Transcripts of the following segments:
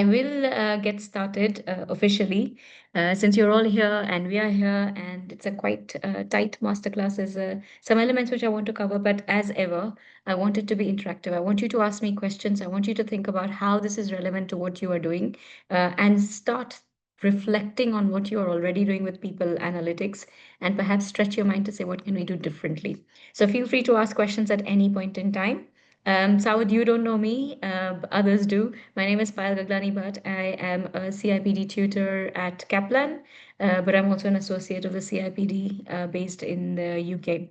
I will get started officially since you're all here and we are here, and it's a quite tight masterclass. There's some elements which I want to cover, but as ever, I want it to be interactive. I want you to ask me questions. I want you to think about how this is relevant to what you are doing and start reflecting on what you are already doing with people analytics and perhaps stretch your mind to say, what can we do differently? So feel free to ask questions at any point in time. Saud, you don't know me, others do. My name is Payal Gaglani Bhatt. I am a CIPD tutor at Kaplan, but I'm also an associate of the CIPD based in the UK.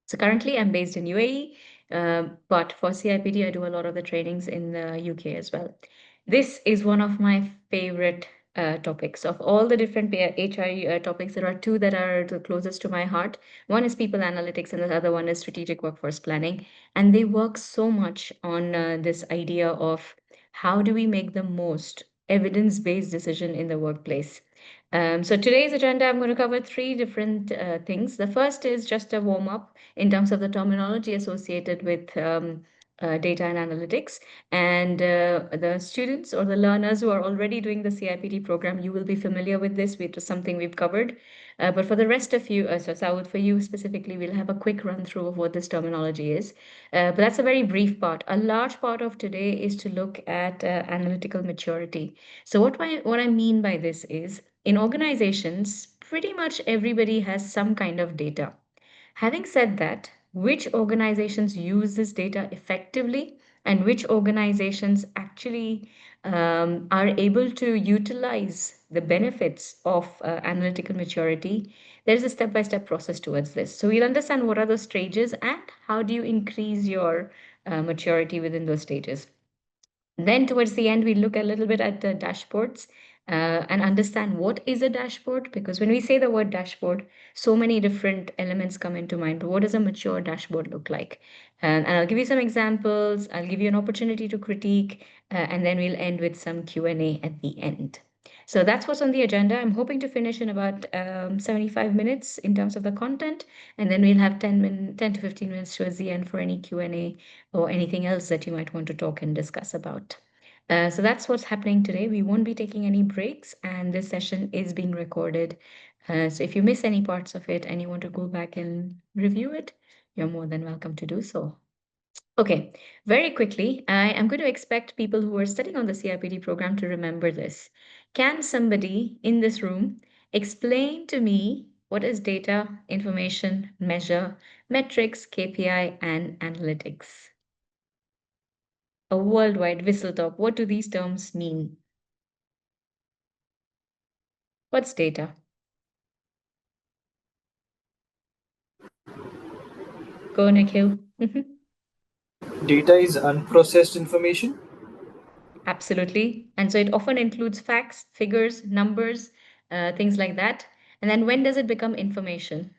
So currently I'm based in UAE, but for CIPD, I do a lot of the trainings in the UK as well. This is one of my favorite topics. Of all the different HR topics, there are two that are the closest to my heart. One is people analytics, and the other one is strategic workforce planning. And they work so much on this idea of how do we make the most evidence-based decision in the workplace. So today's agenda, I'm going to cover three different things. The first is just a warm up in terms of the terminology associated with data and analytics. And the students or the learners who are already doing the CIPD program, you will be familiar with this, which is something we've covered. But for the rest of you, so Saud, for you specifically, we'll have a quick run through of what this terminology is. But that's a very brief part. A large part of today is to look at analytical maturity. So what I mean by this is in organizations, pretty much everybody has some kind of data. Having said that, which organizations use this data effectively and which organizations actually are able to utilize the benefits of analytical maturity, there's a step-by-step process towards this. So we'll understand what are those stages and how do you increase your maturity within those stages. Then towards the end, we look a little bit at the dashboards and understand what is a dashboard. Because when we say the word dashboard, so many different elements come into mind. What does a mature dashboard look like? And I'll give you some examples. I'll give you an opportunity to critique, and then we'll end with some Q&A at the end. So that's what's on the agenda. I'm hoping to finish in about 75 minutes in terms of the content, and then we'll have 10 to 15 minutes towards the end for any Q&A or anything else that you might want to talk and discuss about. So that's what's happening today. We won't be taking any breaks, and this session is being recorded. So if you miss any parts of it and you want to go back and review it, you're more than welcome to do so. Okay, very quickly, I am going to expect people who are studying on the CIPD program to remember this. Can somebody in this room explain to me what is data, information, measure, metrics, KPI, and analytics? A worldwide whistle top. What do these terms mean? What's data? Go, Nikhil. Data is unprocessed information. Absolutely. And so it often includes facts, figures, numbers, things like that. And then when does it become information?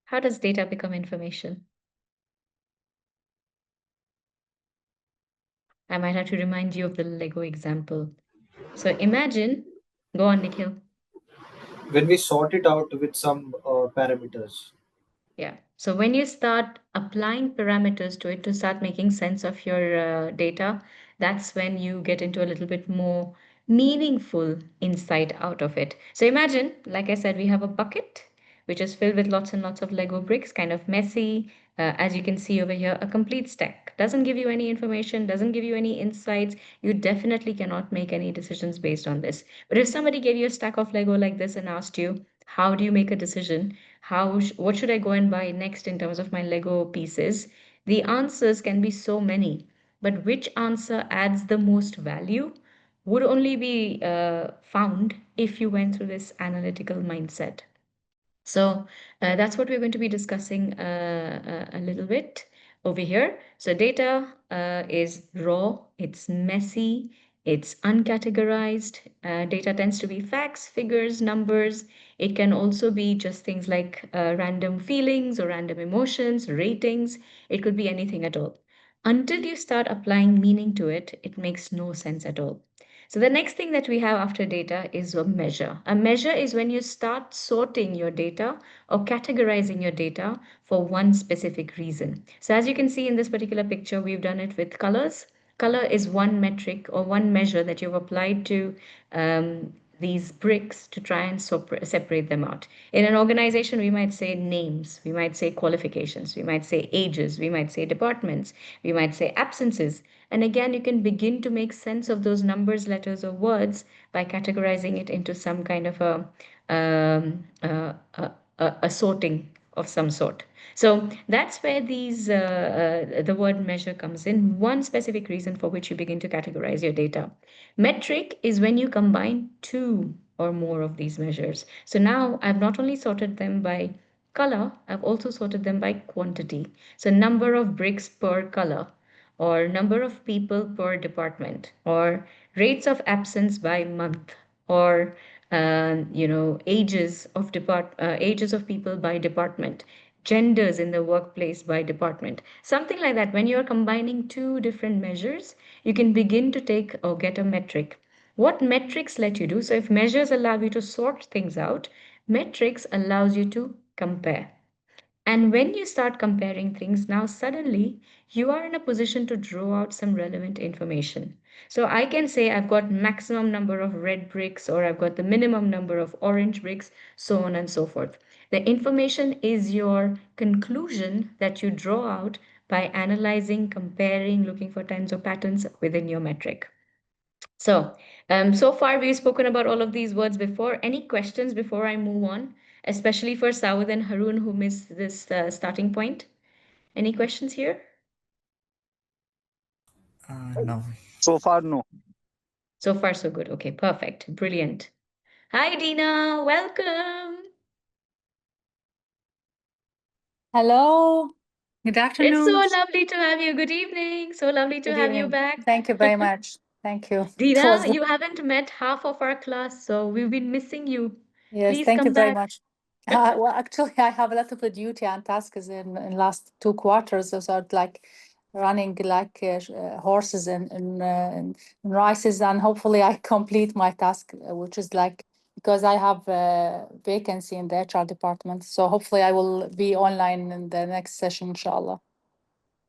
How does data become information? I might have to remind you of the Lego example. So imagine, go on, Nikhil. When we sort it out with some parameters. Yeah. So when you start applying parameters to it to start making sense of your data, that's when you get into a little bit more meaningful insight out of it. So imagine, like I said, we have a bucket which is filled with lots and lots of Lego bricks, kind of messy. As you can see over here, a complete stack. Doesn't give you any information, doesn't give you any insights. You definitely cannot make any decisions based on this. But if somebody gave you a stack of Lego like this and asked you, how do you make a decision? What should I go and buy next in terms of my Lego pieces? The answers can be so many, but which answer adds the most value would only be found if you went through this analytical mindset. So that's what we're going to be discussing a little bit over here. So data is raw, it's messy, it's uncategorized. Data tends to be facts, figures, numbers. It can also be just things like random feelings or random emotions, ratings. It could be anything at all. Until you start applying meaning to it, it makes no sense at all. So the next thing that we have after data is a measure. A measure is when you start sorting your data or categorizing your data for one specific reason. So as you can see in this particular picture, we've done it with colors. Color is one metric or one measure that you've applied to these bricks to try and separate them out. In an organization, we might say names, we might say qualifications, we might say ages, we might say departments, we might say absences. And again, you can begin to make sense of those numbers, letters, or words by categorizing it into some kind of um, uh, a, a sorting of some sort. So that's where the word measure comes in, one specific reason for which you begin to categorize your data. Metric is when you combine two or more of these measures. So now I've not only sorted them by color, I've also sorted them by quantity. So number of bricks per color, or number of people per department, or rates of absence by month, or ages of people by department, genders in the workplace by department, something like that. When you're combining two different measures, you can begin to take or get a metric. What metrics let you do? So if measures allow you to sort things out, metrics allows you to compare. And when you start comparing things, now suddenly you are in a position to draw out some relevant information. So I can say I've got maximum number of red bricks, or I've got the minimum number of orange bricks, so on and so forth. The information is your conclusion that you draw out by analyzing, comparing, looking for trends or patterns within your metric. So, so far we've spoken about all of these words before. Any questions before I move on, especially for Saud and Harun who missed this starting point? Any questions here? No. So far, no. So far, so good. Okay, perfect. Brilliant. Hi, Dina. Welcome. Hello. Good It's so afternoon. lovely to have you. Good evening. So lovely to Good have you evening. back. Thank you very much. Thank you. It Dina, was you haven't met half of our class, so we've been missing you. yes, Please thank you come very back. much. Well, actually, I have a lot of duty and tasks in last 2 quarters, so it's like running like horses in races, and hopefully I complete my task, which is like because I have a vacancy in the HR department. So hopefully I will be online in the next session, inshallah.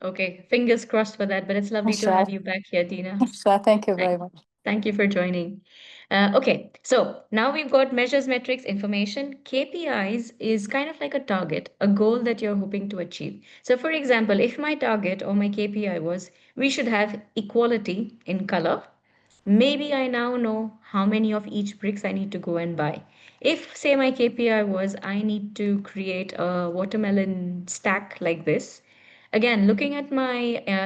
Okay, fingers crossed for that, but it's lovely to have Inshallah. you back here, Dina. So thank you Thank, very much. thank you for joining. Okay, so now we've got measures, metrics, information. KPIs is kind of like a target, a goal that you're hoping to achieve. So, for example, if my target or my KPI was we should have equality in color, maybe I now know how many of each bricks I need to go and buy. If, say, my KPI was I need to create a watermelon stack like this, again, looking at my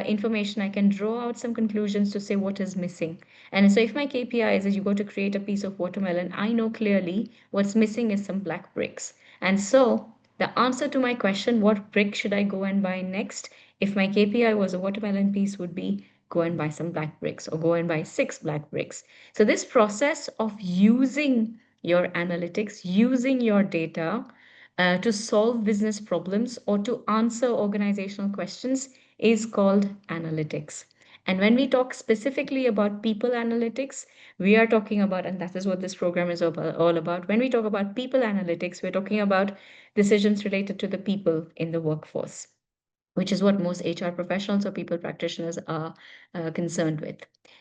information, I can draw out some conclusions to say what is missing. And so, if my KPI is as you go to create a piece of watermelon, I know clearly what's missing is some black bricks. And so, the answer to my question, what brick should I go and buy next? If my KPI was a watermelon piece, would be go and buy some black bricks or go and buy 6 black bricks. So, this process of using your analytics, using your data, to solve business problems or to answer organizational questions is called analytics. And when we talk specifically about people analytics, we are talking about, and that is what this program is all about. When we talk about people analytics, we're talking about decisions related to the people in the workforce, which is what most HR professionals or people practitioners are concerned with.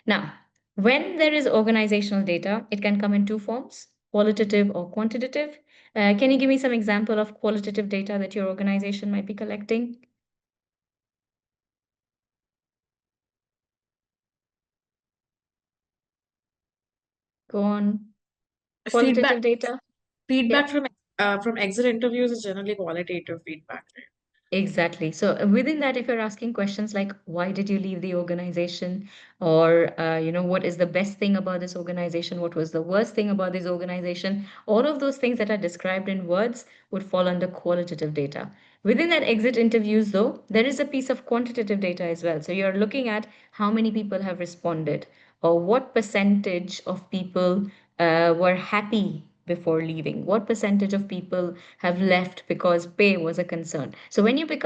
Now, when there is organizational data, it can come in two forms, qualitative or quantitative. Can you give me some example of qualitative data that your organization might be collecting? Go on. Feedback Qualitative data? feedback Yeah. from exit interviews is generally qualitative feedback, right? Exactly. So within that, if you're asking questions like why did you leave the organization, or what is the best thing about this organization, what was the worst thing about this organization, all of those things that are described in words would fall under qualitative data. Within that exit interviews, though, there is a piece of quantitative data as well. So you're looking at how many people have responded, or what percentage of people were happy before leaving, what percentage of people have left because pay was a concern. So when you put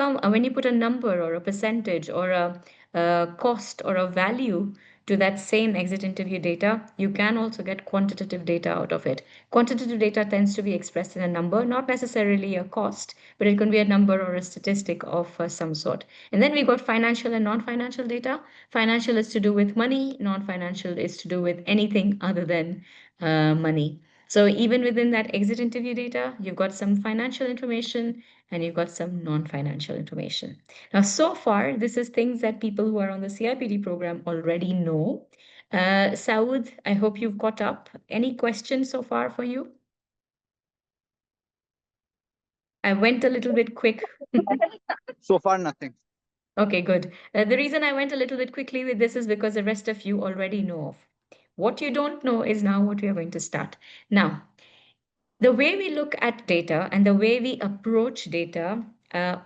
a number or a percentage or a cost or a value to that same exit interview data, you can also get quantitative data out of it. Quantitative data tends to be expressed in a number, not necessarily a cost, but it can be a number or a statistic of some sort. And then we got financial and non-financial data. Financial is to do with money, non-financial is to do with anything other than money. So even within that exit interview data, you've got some financial information and you've got some non-financial information. Now, so far, this is things that people who are on the CIPD program already know. Saud, I hope you've caught up. Any questions so far for you? I went a little bit quick. So far, nothing. Okay, good. The reason I went a little bit quickly with this is because the rest of you already know of. What you don't know is now what we are going to start. Now, the way we look at data and the way we approach data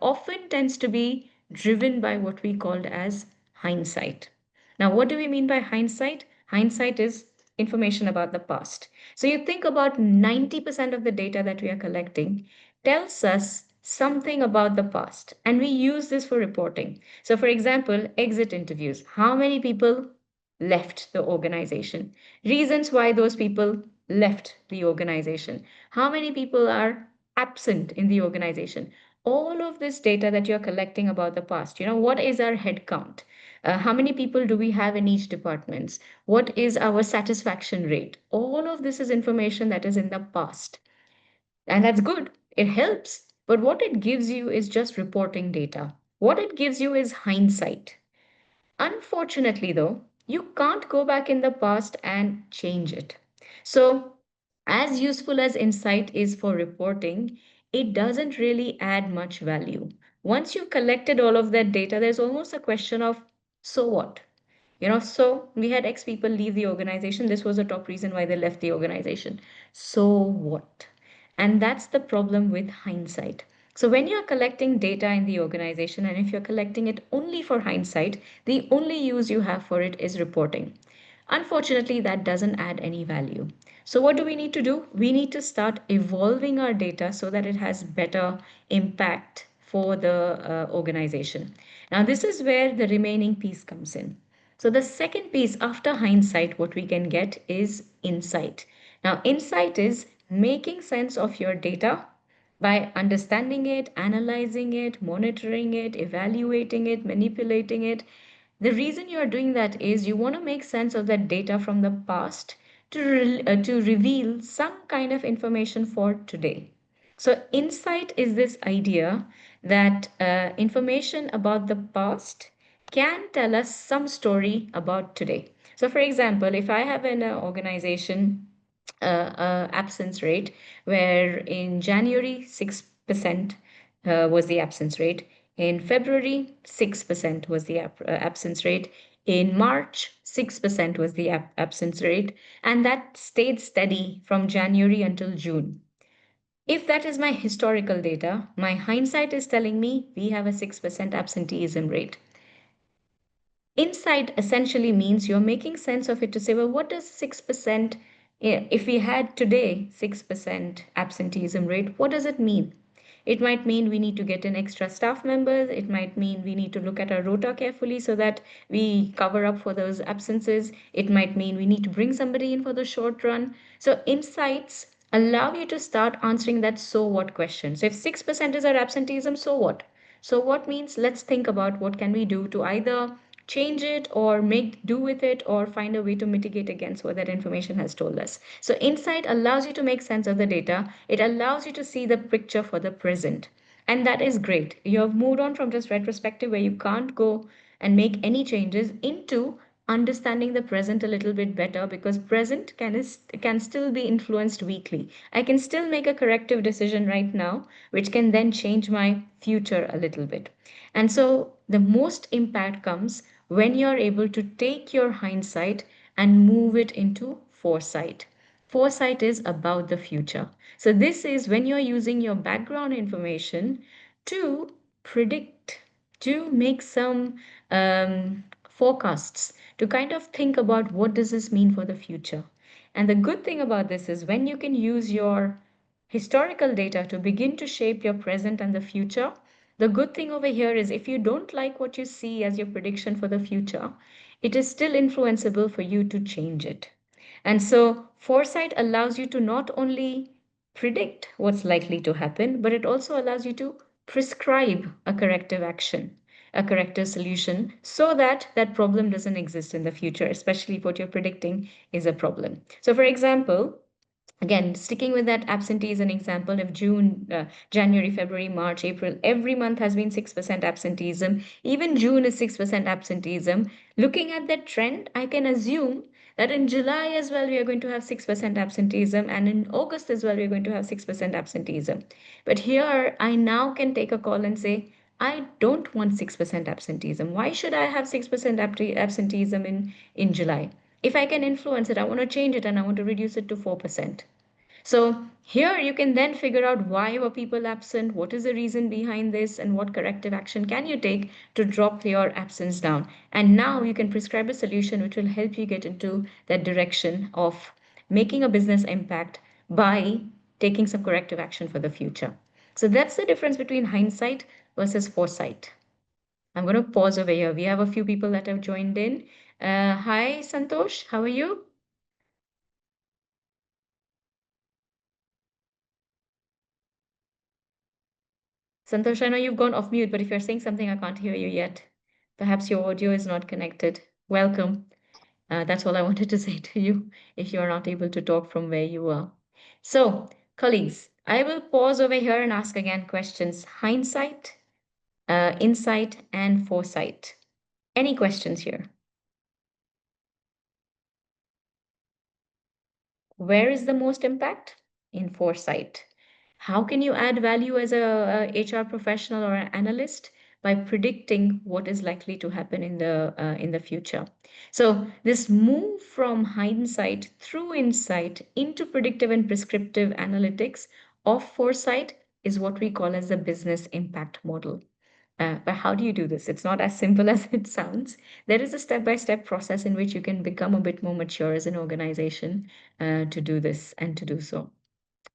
often tends to be driven by what we called as hindsight. Now, what do we mean by hindsight? Hindsight is information about the past. So you think about 90% of the data that we are collecting tells us something about the past, and we use this for reporting. So, for example, exit interviews. How many people left the organization? Reasons why those people left the organization. How many people are absent in the organization? All of this data that you're collecting about the past, what is our head count? How many people do we have in each department? What is our satisfaction rate? All of this is information that is in the past. And that's good. It helps. But what it gives you is just reporting data. What it gives you is hindsight. Unfortunately, though, you can't go back in the past and change it. So, as useful as insight is for reporting, it doesn't really add much value. Once you've collected all of that data, there's almost a question of so what? So we had X people leave the organization. This was a top reason why they left the organization. So what? And that's the problem with hindsight. So when you're collecting data in the organization, and if you're collecting it only for hindsight, the only use you have for it is reporting. Unfortunately, that doesn't add any value. So what do we need to do? We need to start evolving our data so that it has better impact for the organization. Now, this is where the remaining piece comes in. So the second piece after hindsight, what we can get is insight. Now, insight is making sense of your data by understanding it, analyzing it, monitoring it, evaluating it, manipulating it. The reason you are doing that is you want to make sense of that data from the past to reveal some kind of information for today. So, insight is this idea that information about the past can tell us some story about today. So, for example, if I have an organization absence rate where in January 6% was the absence rate, in February 6% was the absence rate, in March 6% was the absence rate, and that stayed steady from January until June. If that is my historical data, my hindsight is telling me we have a 6% absenteeism rate. Insight essentially means you're making sense of it to say, well, what does 6%, if we had today 6% absenteeism rate, what does it mean? It might mean we need to get in extra staff members. It might mean we need to look at our rota carefully so that we cover up for those absences. It might mean we need to bring somebody in for the short run. So insights allow you to start answering that so what question. So if 6% is our absenteeism, so what? So what means let's think about what can we do to either change it or make do with it or find a way to mitigate against what that information has told us. So insight allows you to make sense of the data. It allows you to see the picture for the present. And that is great. You have moved on from just retrospective where you can't go and make any changes into understanding the present a little bit better, because present can still be influenced weekly. I can still make a corrective decision right now which can then change my future a little bit. And so the most impact comes when you're able to take your hindsight and move it into foresight. Foresight is about the future. So this is when you're using your background information to predict, to make some forecasts, to kind of think about what does this mean for the future. And the good thing about this is when you can use your historical data to begin to shape your present and the future, the good thing over here is if you don't like what you see as your prediction for the future, it is still influenceable for you to change it. And so foresight allows you to not only predict what's likely to happen, but it also allows you to prescribe a corrective action, a corrective solution, so that that problem doesn't exist in the future, especially if what you're predicting is a problem. So, for example, again, sticking with that absentee is an example. If January, February, March, April, every month has been 6% absenteeism, even June is 6% absenteeism. Looking at that trend, I can assume that in July as well, we are going to have 6% absenteeism, and in August as well, we are going to have 6% absenteeism. But here, I now can take a call and say, I don't want 6% absenteeism. Why should I have 6% absenteeism in July? If I can influence it, I want to change it and I want to reduce it to 4%. So here you can then figure out why were people absent, what is the reason behind this, and what corrective action can you take to drop your absence down. And now you can prescribe a solution which will help you get into that direction of making a business impact by taking some corrective action for the future. So that's the difference between hindsight versus foresight. I'm going to pause over here. We have a few people that have joined in. Hi, Santosh. How are you? Santosh, I know you've gone off mute, but if you're saying something, I can't hear you yet. Perhaps your audio is not connected. Welcome. That's all I wanted to say to you if you're not able to talk from where you are. So, colleagues, I will pause over here and ask again questions. Hindsight, insight, and foresight. Any questions here? Where is the most impact? In foresight. How can you add value as a HR professional or an analyst? By predicting what is likely to happen in the future. So this move from hindsight through insight into predictive and prescriptive analytics of foresight is what we call as the business impact model. But how do you do this? It's not as simple as it sounds. There is a step-by-step process in which you can become a bit more mature as an organization to do this and to do so.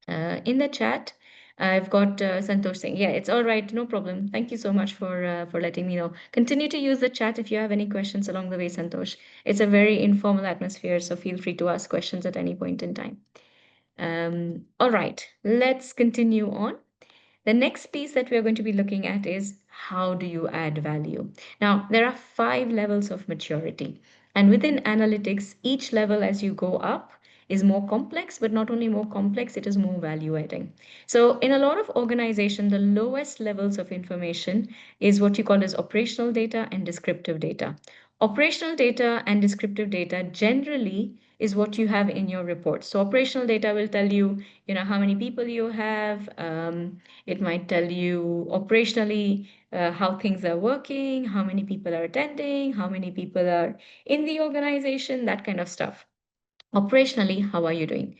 In the chat, I've got Santosh saying, "Yeah, it's all right, no problem. Thank you so much for letting me know. Continue to use the chat if you have any questions along the way, Santosh. It's a very informal atmosphere, so feel free to ask questions at any point in time." All right, let's continue on. The next piece that we're going to be looking at is how do you add value? Now, there are 5 levels of maturity. And within analytics, each level as you go up is more complex, but not only more complex, it is more value adding. So in a lot of organization, the lowest levels of information is what you call as operational data and descriptive data. Operational data and descriptive data generally is what you have in your report. So operational data will tell you, how many people you have. It might tell you operationally how things are working, how many people are attending, how many people are in the organization, that kind of stuff. Operationally, how are you doing?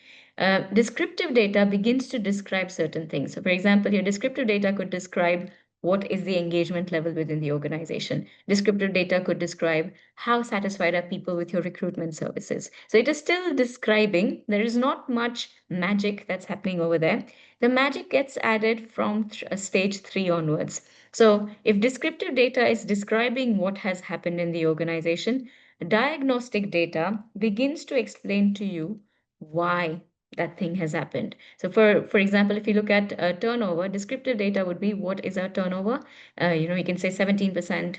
Descriptive data begins to describe certain things. So, for example, your descriptive data could describe what is the engagement level within the organization. Descriptive data could describe how satisfied are people with your recruitment services. So it is still describing. There is not much magic that's happening over there. The magic gets added from stage 3 onwards. So if descriptive data is describing what has happened in the organization, diagnostic data begins to explain to you why that thing has happened. So for example, if you look at turnover, descriptive data would be what is our turnover? You can say 17%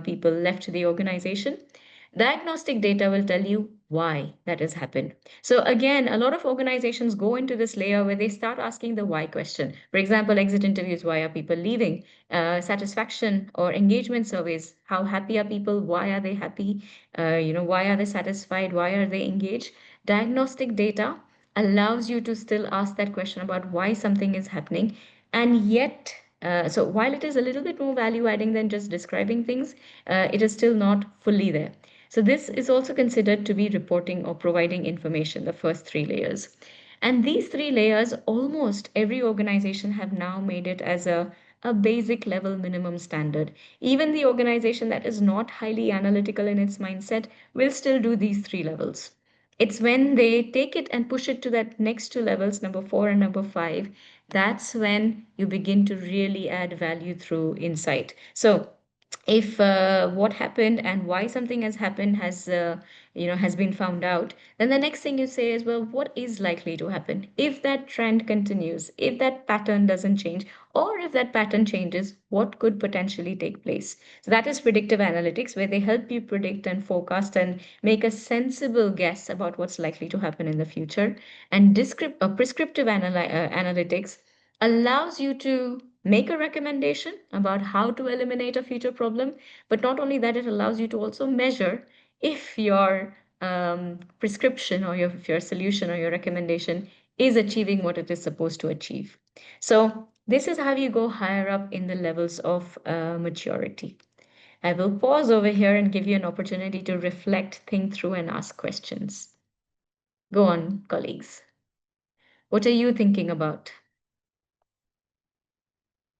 people left the organization. Diagnostic data will tell you why that has happened. So again, a lot of organizations go into this layer where they start asking the why question. For example, exit interviews, why are people leaving? Satisfaction or engagement surveys, how happy are people? Why are they happy? Why are they satisfied? Why are they engaged? Diagnostic data allows you to still ask that question about why something is happening. And yet, so while it is a little bit more value adding than just describing things, it is still not fully there. So this is also considered to be reporting or providing information, the first 3 layers. And these 3 layers, almost every organization have now made it as a basic level minimum standard. Even the organization that is not highly analytical in its mindset will still do these 3 levels. It's when they take it and push it to that next 2 levels, number 4 and number 5, That's when you begin to really add value through insight. So if what happened and why something has happened has been found out, then the next thing you say is, well, what is likely to happen if that trend continues, if that pattern doesn't change, or if that pattern changes, what could potentially take place? So that is predictive analytics, where they help you predict and forecast and make a sensible guess about what's likely to happen in the future. And prescriptive analytics allows you to make a recommendation about how to eliminate a future problem. But not only that, it allows you to also measure if your prescription or if your solution or your recommendation is achieving what it is supposed to achieve. So this is how you go higher up in the levels of maturity. I will pause over here and give you an opportunity to reflect, think through, and ask questions. Go on, colleagues. What are you thinking about?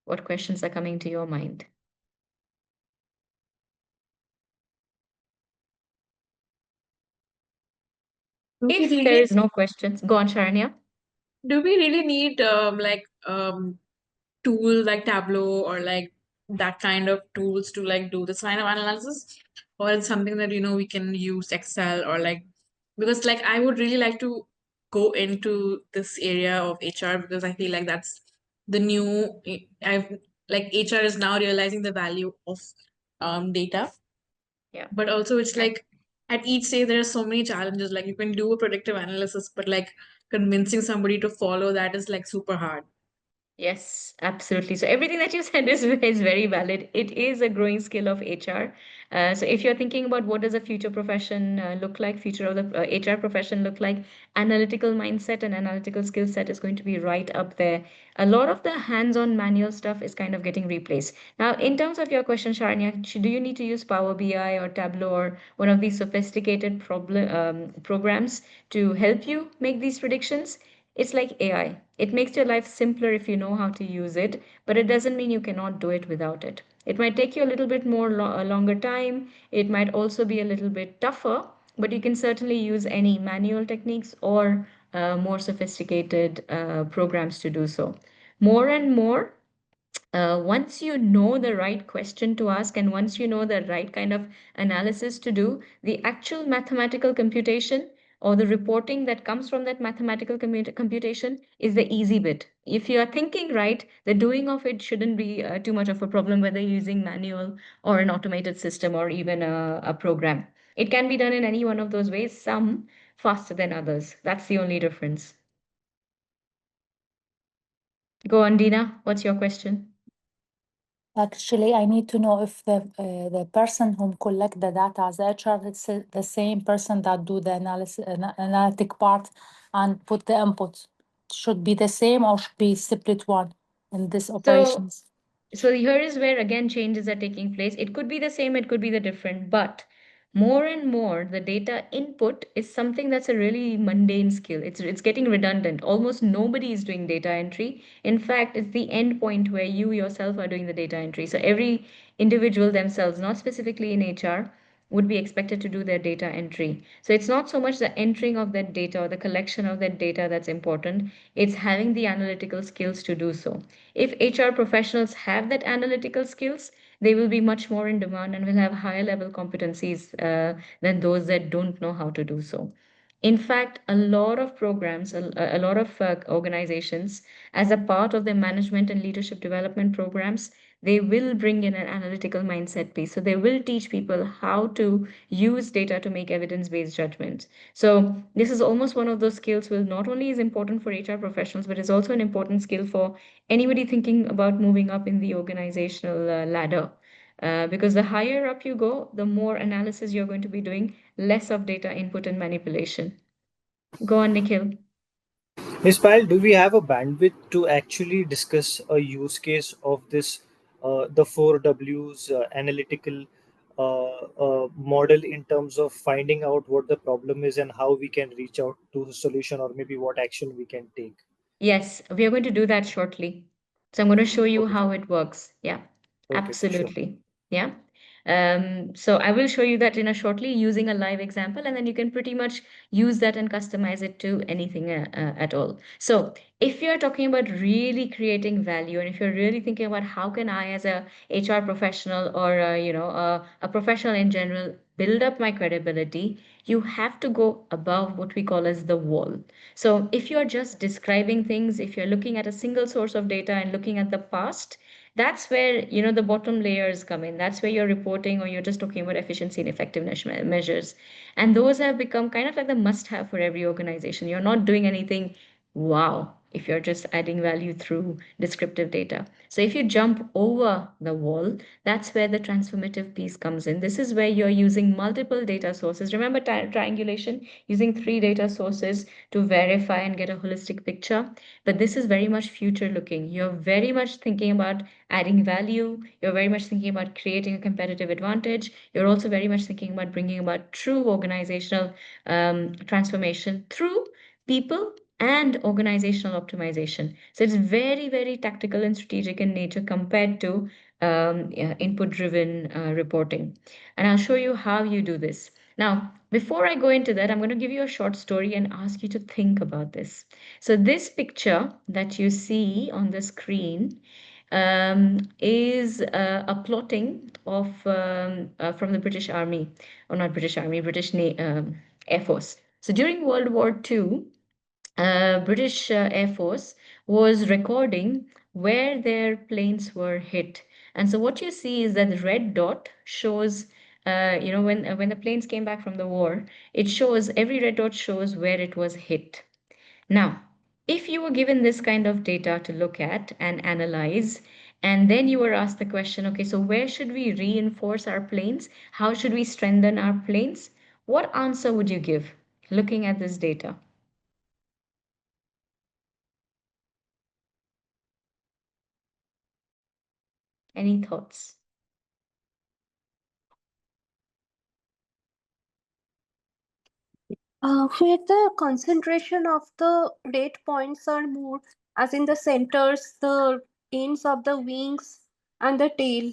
What questions are coming to your mind? Do we If there really is no questions, go on, Sharanya. do we really need tools like Tableau or like that kind of tools to like do this kind of analysis? Or it's something that we can use Excel or like, because like I would really like to go into this area of HR because I feel like that's the new I've like HR is now realizing the value of data. Yeah. But also it's like at each stage there are so many challenges. Like you can do a predictive analysis, but like convincing somebody to follow that is like super hard. Yes, absolutely. So everything that you said is very valid. It is a growing skill of HR. So if you're thinking about what does a future profession look like, future of the HR profession look like, analytical mindset and analytical skill set is going to be right up there. A lot of the hands-on manual stuff is kind of getting replaced. Now, in terms of your question, Sharanya, do you need to use Power BI or Tableau or one of these sophisticated programs to help you make these predictions? It's like AI. It makes your life simpler if you know how to use it, but it doesn't mean you cannot do it without it. It might take you a little bit more a longer time. It might also be a little bit tougher, but you can certainly use any manual techniques or more sophisticated programs to do so. More and more, once you know the right question to ask and once you know the right kind of analysis to do, the actual mathematical computation or the reporting that comes from that mathematical computation is the easy bit. If you are thinking right, the doing of it shouldn't be too much of a problem, whether you're using manual or an automated system or even a program. It can be done in any one of those ways, some faster than others. That's the only difference. Go on, Dina. What's your question? Actually, I need to know if the person who collect the data as HR, it's the same person that do the analysis, analytic part and put the input. Should be the same or should be separate one in this So operations? So here is where again changes are taking place. It could be the same, it could be the different, but more and more the data input is something that's a really mundane skill. It's getting redundant. Almost nobody is doing data entry. In fact, it's the end point where you yourself are doing the data entry. So every individual themselves, not specifically in HR, would be expected to do their data entry. So it's not so much the entering of that data or the collection of that data that's important, it's having the analytical skills to do so. If HR professionals have that analytical skills, they will be much more in demand and will have higher level competencies than those that don't know how to do so. In fact, a lot of programs, a lot of organizations, as a part of their management and leadership development programs, they will bring in an analytical mindset piece. So they will teach people how to use data to make evidence-based judgments. So this is almost one of those skills which not only is important for HR professionals, but is also an important skill for anybody thinking about moving up in the organizational ladder. Because the higher up you go, the more analysis you're going to be doing, less of data input and manipulation. Go on, Nikhil. Miss Pyle, do we have a bandwidth to actually discuss a use case of this, the four W's analytical model in terms of finding out what the problem is and how we can reach out to the solution or maybe what action we can take? Yes, we are going to do that shortly. So I'm going to show you Okay, how it works. Yeah, okay, sure. absolutely. Yeah. So I will show you that in a shortly using a live example, and then you can pretty much use that and customize it to anything at all. So if you're talking about really creating value, and if you're really thinking about how can I, as a HR professional or a professional in general, build up my credibility, you have to go above what we call as the wall. So if you're just describing things, if you're looking at a single source of data and looking at the past, that's where the bottom layers come in. That's where you're reporting or you're just talking about efficiency and effectiveness measures, and those have become kind of like the must have for every organization. You're not doing anything wow if you're just adding value through descriptive data. So if you jump over the wall, that's where the transformative piece comes in. This is where you're using multiple data sources. Remember triangulation, using three data sources to verify and get a holistic picture. But this is very much future looking. You're very much thinking about adding value. You're very much thinking about creating a competitive advantage. You're also very much thinking about bringing about true organizational transformation through people and organizational optimization. So it's very, very tactical and strategic in nature compared to yeah, input-driven reporting. And I'll show you how you do this. Now, before I go into that, I'm going to give you a short story and ask you to think about this. So this picture that you see on the screen is a plotting of from the British Army, or not British Army, Air Force. So during World War II, British Air Force was recording where their planes were hit. And so what you see is that the red dot shows, when the planes came back from the war, it shows every red dot shows where it was hit. Now, if you were given this kind of data to look at and analyze, and then you were asked the question, okay, so where should we reinforce our planes? How should we strengthen our planes? What answer would you give looking at this data? Any thoughts? Where the concentration of the date points are more, as in the centers, the ends of the wings, and the tail.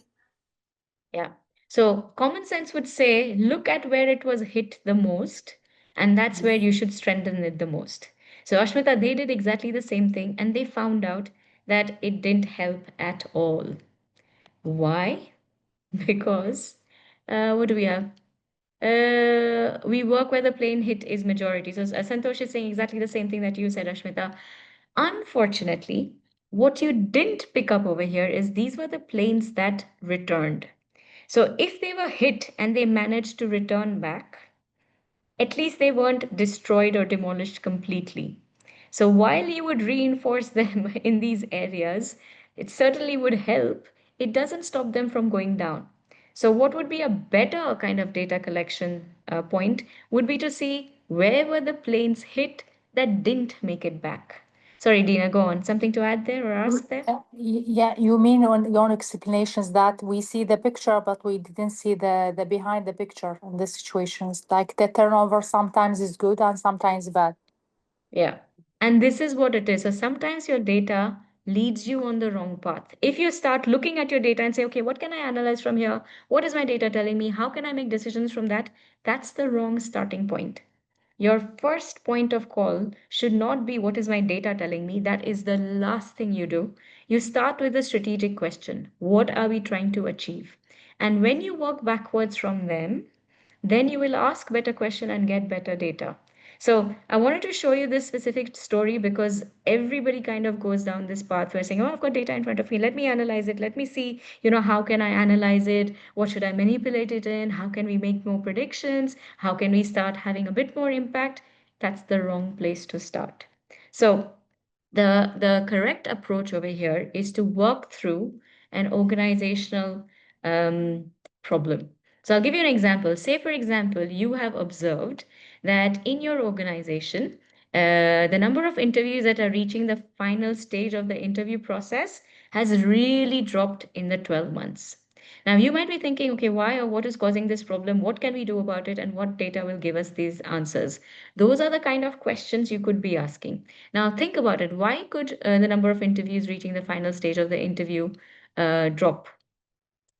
Yeah. So common sense would say, look at where it was hit the most, and that's where you should strengthen it the most. So Ashmita, they did exactly the same thing, and they found out that it didn't help at all. Why? Because what do we have? We work where the plane hit is majority. So Santosh is saying exactly the same thing that you said, Ashmita. Unfortunately, what you didn't pick up over here is these were the planes that returned. So if they were hit and they managed to return back, at least they weren't destroyed or demolished completely. So while you would reinforce them in these areas, it certainly would help. It doesn't stop them from going down. So what would be a better kind of data collection point would be to see where were the planes hit that didn't make it back. Sorry, Dina, go on. Something to add there or ask there? Yeah, you mean on your explanations that we see the picture, but we didn't see the behind the picture in the situations. Like the turnover sometimes is good and sometimes bad. Yeah. And this is what it is. So sometimes your data leads you on the wrong path. If you start looking at your data and say, okay, what can I analyze from here? What is my data telling me? How can I make decisions from that? That's the wrong starting point. Your first point of call should not be what is my data telling me? That is the last thing you do. You start with a strategic question. What are we trying to achieve? And when you work backwards from them, then you will ask better question and get better data. So I wanted to show you this specific story because everybody kind of goes down this path where saying, oh, I've got data in front of me. Let me analyze it. Let me see, how can I analyze it? What should I manipulate it in? How can we make more predictions? How can we start having a bit more impact? That's the wrong place to start. So the correct approach over here is to work through an organizational problem. So I'll give you an example. Say, for example, you have observed that in your organization, the number of interviews that are reaching the final stage of the interview process has really dropped in the 12 months. Now, you might be thinking, okay, why or what is causing this problem? What can we do about it? And what data will give us these answers? Those are the kind of questions you could be asking. Now, think about it. Why could the number of interviews reaching the final stage of the interview drop?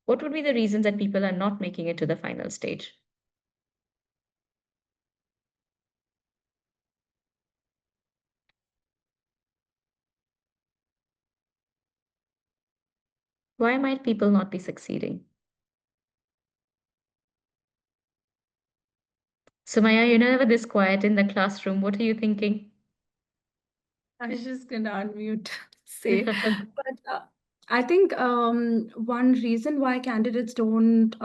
What would be the reasons that people are not making it to the final stage? Why might people not be succeeding? Sumaya, you're never this quiet in the classroom. What are you thinking? I was just gonna unmute, say, but I think one reason why candidates don't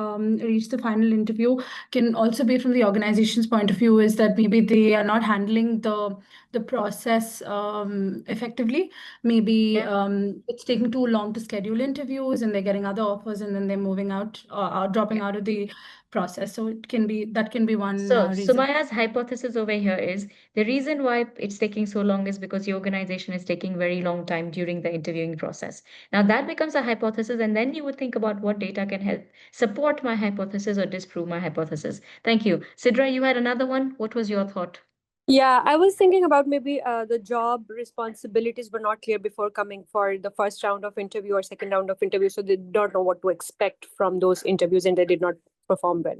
reach the final interview can also be from the organization's point of view is that maybe they are not handling the process effectively. Maybe Yeah. it's taking too long to schedule interviews, and they're getting other offers, and then they're moving out, dropping Yeah. out of the process. So it can be that can be one So, reason. Sumaya's hypothesis over here is the reason why it's taking so long is because the organization is taking very long time during the interviewing process. Now, that becomes a hypothesis, and then you would think about what data can help support my hypothesis or disprove my hypothesis. Thank you. Sidra, you had another one. What was your thought? Yeah, I was thinking about maybe the job responsibilities were not clear before coming for the first round of interview or second round of interview, so they don't know what to expect from those interviews and they did not perform well.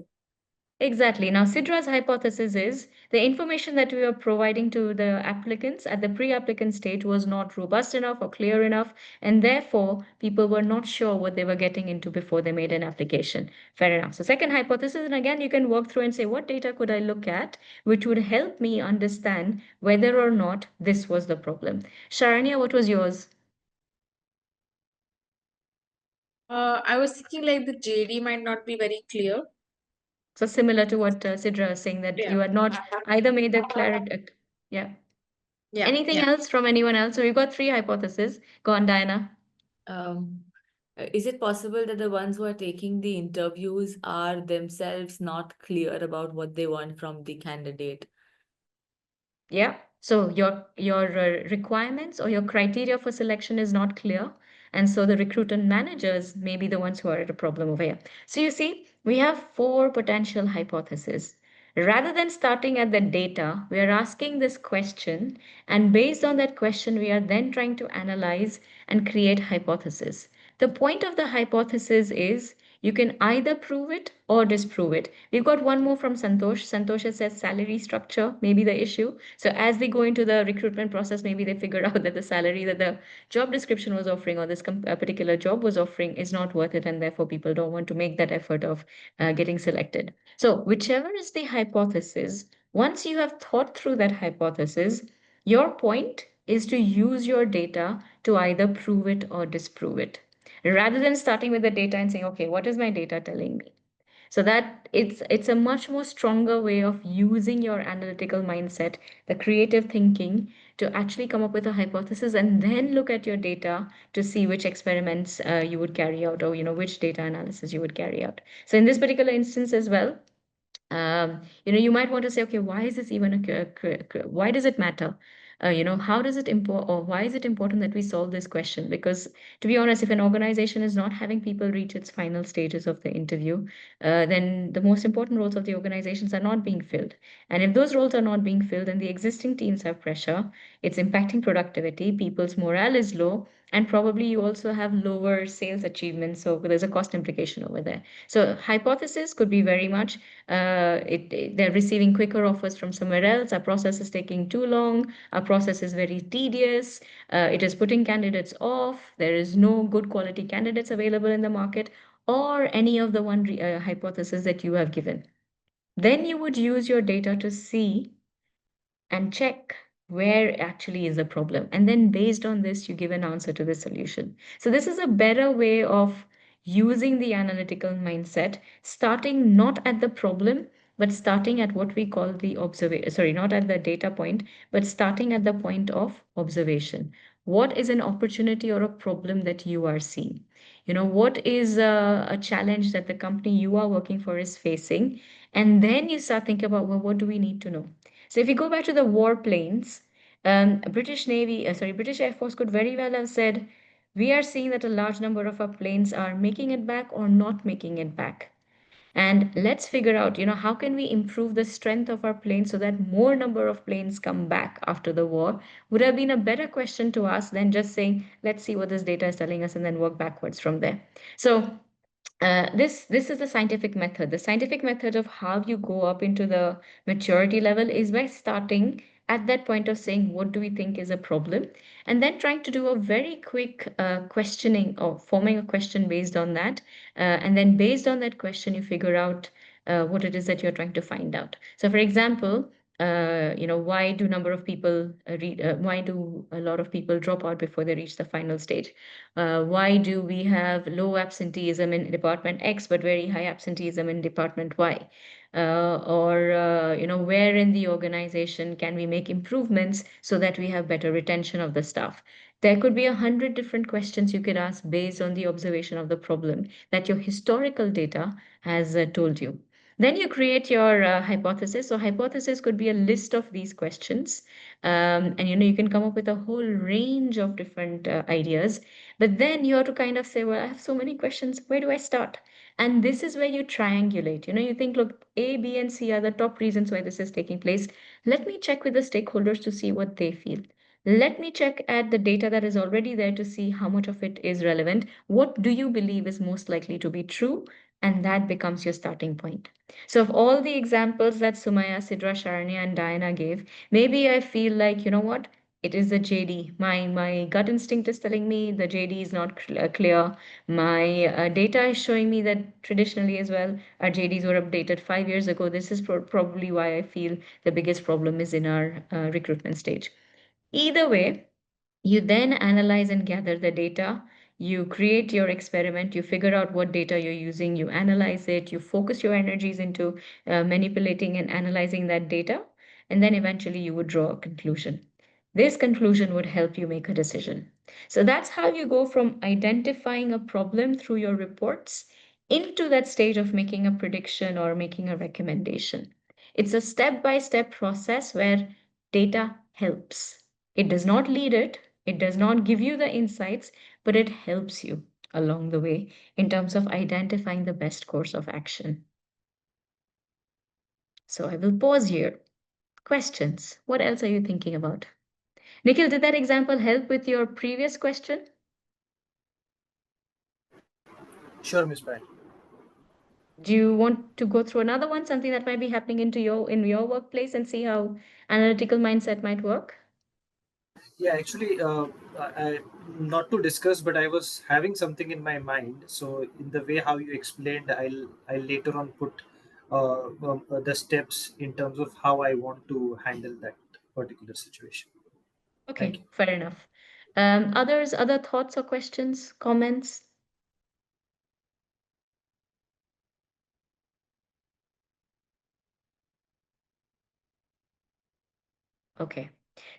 Exactly. Now, Sidra's hypothesis is the information that we were providing to the applicants at the pre-applicant stage was not robust enough or clear enough, and therefore people were not sure what they were getting into before they made an application. Fair enough. So, second hypothesis, and again, you can work through and say, what data could I look at which would help me understand whether or not this was the problem? Sharanya, what was yours? I was thinking like the JD might not be very clear. So, similar to what Sidra is saying, that Yeah. you had not either made a clarity. Yeah. Yeah. Anything Yeah. else from anyone else? So we've got three hypotheses. Go on, Diana. Um, is it possible that the ones who are taking the interviews are themselves not clear about what they want from the candidate? Yeah. So your requirements or your criteria for selection is not clear, and so the recruitment managers may be the ones who are at a problem over here. So you see, we have four potential hypotheses. Rather than starting at the data, we are asking this question, and based on that question, we are then trying to analyze and create hypotheses. The point of the hypothesis is you can either prove it or disprove it. We've got one more from Santosh. Santosh says salary structure may be the issue. So as they go into the recruitment process, maybe they figure out that the salary that the job description was offering or this particular job was offering is not worth it, and therefore people don't want to make that effort of getting selected. So whichever is the hypothesis, once you have thought through that hypothesis, your point is to use your data to either prove it or disprove it, rather than starting with the data and saying, okay, what is my data telling me? So that it's a much more stronger way of using your analytical mindset, the creative thinking, to actually come up with a hypothesis and then look at your data to see which experiments you would carry out, or which data analysis you would carry out. So in this particular instance as well, you might want to say, okay, why is this even why does it matter? How does it or why is it important that we solve this question? Because to be honest, if an organization is not having people reach its final stages of the interview, then the most important roles of the organizations are not being filled. And if those roles are not being filled and the existing teams have pressure, it's impacting productivity, people's morale is low, and probably you also have lower sales achievements. So there's a cost implication over there. So hypothesis could be very much they're receiving quicker offers from somewhere else. Our process is taking too long. Our process is very tedious. It is putting candidates off. There is no good quality candidates available in the market, or any of the hypothesis that you have given. Then you would use your data to see and check where actually is the problem. And then based on this, you give an answer to the solution. So this is a better way of using the analytical mindset, starting not at the problem, but starting at what we call the observation, sorry, not at the data point, but starting at the point of observation. What is an opportunity or a problem that you are seeing? What is a challenge that the company you are working for is facing? And then you start thinking about, well, what do we need to know? So if you go back to the warplanes, British Air Force could very well have said, we are seeing that a large number of our planes are making it back or not making it back. And let's figure out, how can we improve the strength of our planes so that more number of planes come back after the war? Would have been a better question to ask than just saying, let's see what this data is telling us and then work backwards from there. So This is the scientific method. The scientific method of how you go up into the maturity level is by starting at that point of saying what do we think is a problem, and then trying to do a very quick questioning or forming a question based on that, and then based on that question you figure out what it is that you're trying to find out. So, for example, why do number of people why do a lot of people drop out before they reach the final stage? Why do we have low absenteeism in department X but very high absenteeism in department Y? Or where in the organization can we make improvements so that we have better retention of the staff? There could be 100 different questions you could ask based on the observation of the problem that your historical data has told you. Then you create your hypothesis. So hypothesis could be a list of these questions, and you can come up with a whole range of different ideas. But then you have to kind of say, well, I have so many questions. Where do I start? And this is where you triangulate. You think, look, A, B, and C are the top reasons why this is taking place. Let me check with the stakeholders to see what they feel. Let me check at the data that is already there to see how much of it is relevant. What do you believe is most likely to be true? And that becomes your starting point. So, of all the examples that Sumaya, Sidra, Sharanya, and Diana gave, maybe I feel like, you know what? It is the JD. My gut instinct is telling me the JD is not clear. My data is showing me that traditionally as well, our JDs were updated 5 years ago. This is probably why I feel the biggest problem is in our recruitment stage. Either way, you then analyze and gather the data. You create your experiment. You figure out what data you're using. You analyze it. You focus your energies into manipulating and analyzing that data. And then eventually you would draw a conclusion. This conclusion would help you make a decision. So that's how you go from identifying a problem through your reports into that stage of making a prediction or making a recommendation. It's a step by step process where data helps. It does not lead it does not give you the insights, but it helps you along the way in terms of identifying the best course of action. So I will pause here. Questions? What else are you thinking about? Nikhil, did that example help with your previous question? Sure, Miss Pyle. Do you want to go through another one, something that might be happening in your workplace and see how analytical mindset might work? Yeah, actually, not to discuss, but I was having something in my mind. So, in the way how you explained, I'll later on put the steps in terms of how I want to handle that particular situation. Thank Okay, you. fair enough. Other thoughts or questions, comments? Okay.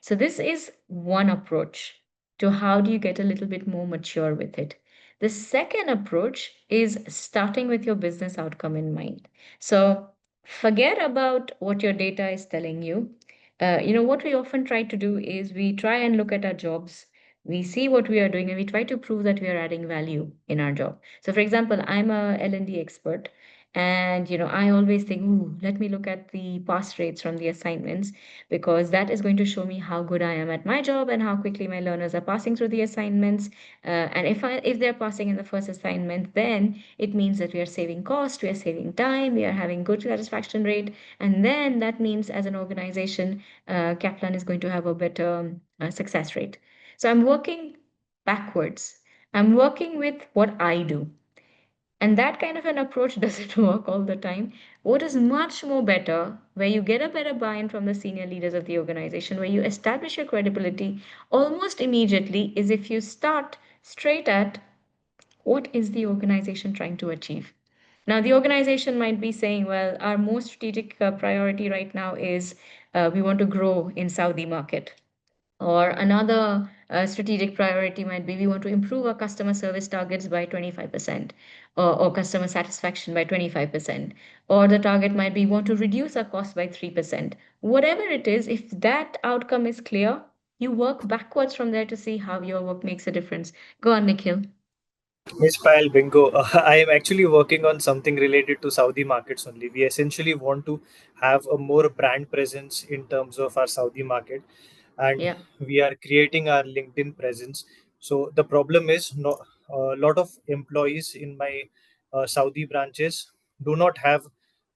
So this is one approach to how do you get a little bit more mature with it. The second approach is starting with your business outcome in mind. So forget about what your data is telling you. What we often try to do is we try and look at our jobs. We see what we are doing and we try to prove that we are adding value in our job. So for example, I'm a L&D expert, and I always think, ooh, let me look at the pass rates from the assignments, because that is going to show me how good I am at my job and how quickly my learners are passing through the assignments. And if they're passing in the first assignment, then it means that we are saving cost, we are saving time, we are having good satisfaction rate, and then that means as an organization, Kaplan is going to have a better success rate. So I'm working backwards. I'm working with what I do. And that kind of an approach doesn't work all the time. What is much more better, where you get a better buy in from the senior leaders of the organization, where you establish your credibility almost immediately, is if you start straight at what is the organization trying to achieve. Now, the organization might be saying, well, our most strategic priority right now is we want to grow in Saudi market. Or another strategic priority might be we want to improve our customer service targets by 25%, or customer satisfaction by 25%. Or the target might be we want to reduce our cost by 3%. Whatever it is, if that outcome is clear, you work backwards from there to see how your work makes a difference. Go on, Nikhil. Miss Pyle, bingo. I am actually working on something related to Saudi markets only. We essentially want to have a more brand presence in terms of our Saudi market, and Yeah. we are creating our LinkedIn presence. So the problem is, no, a lot of employees in my Saudi branches do not have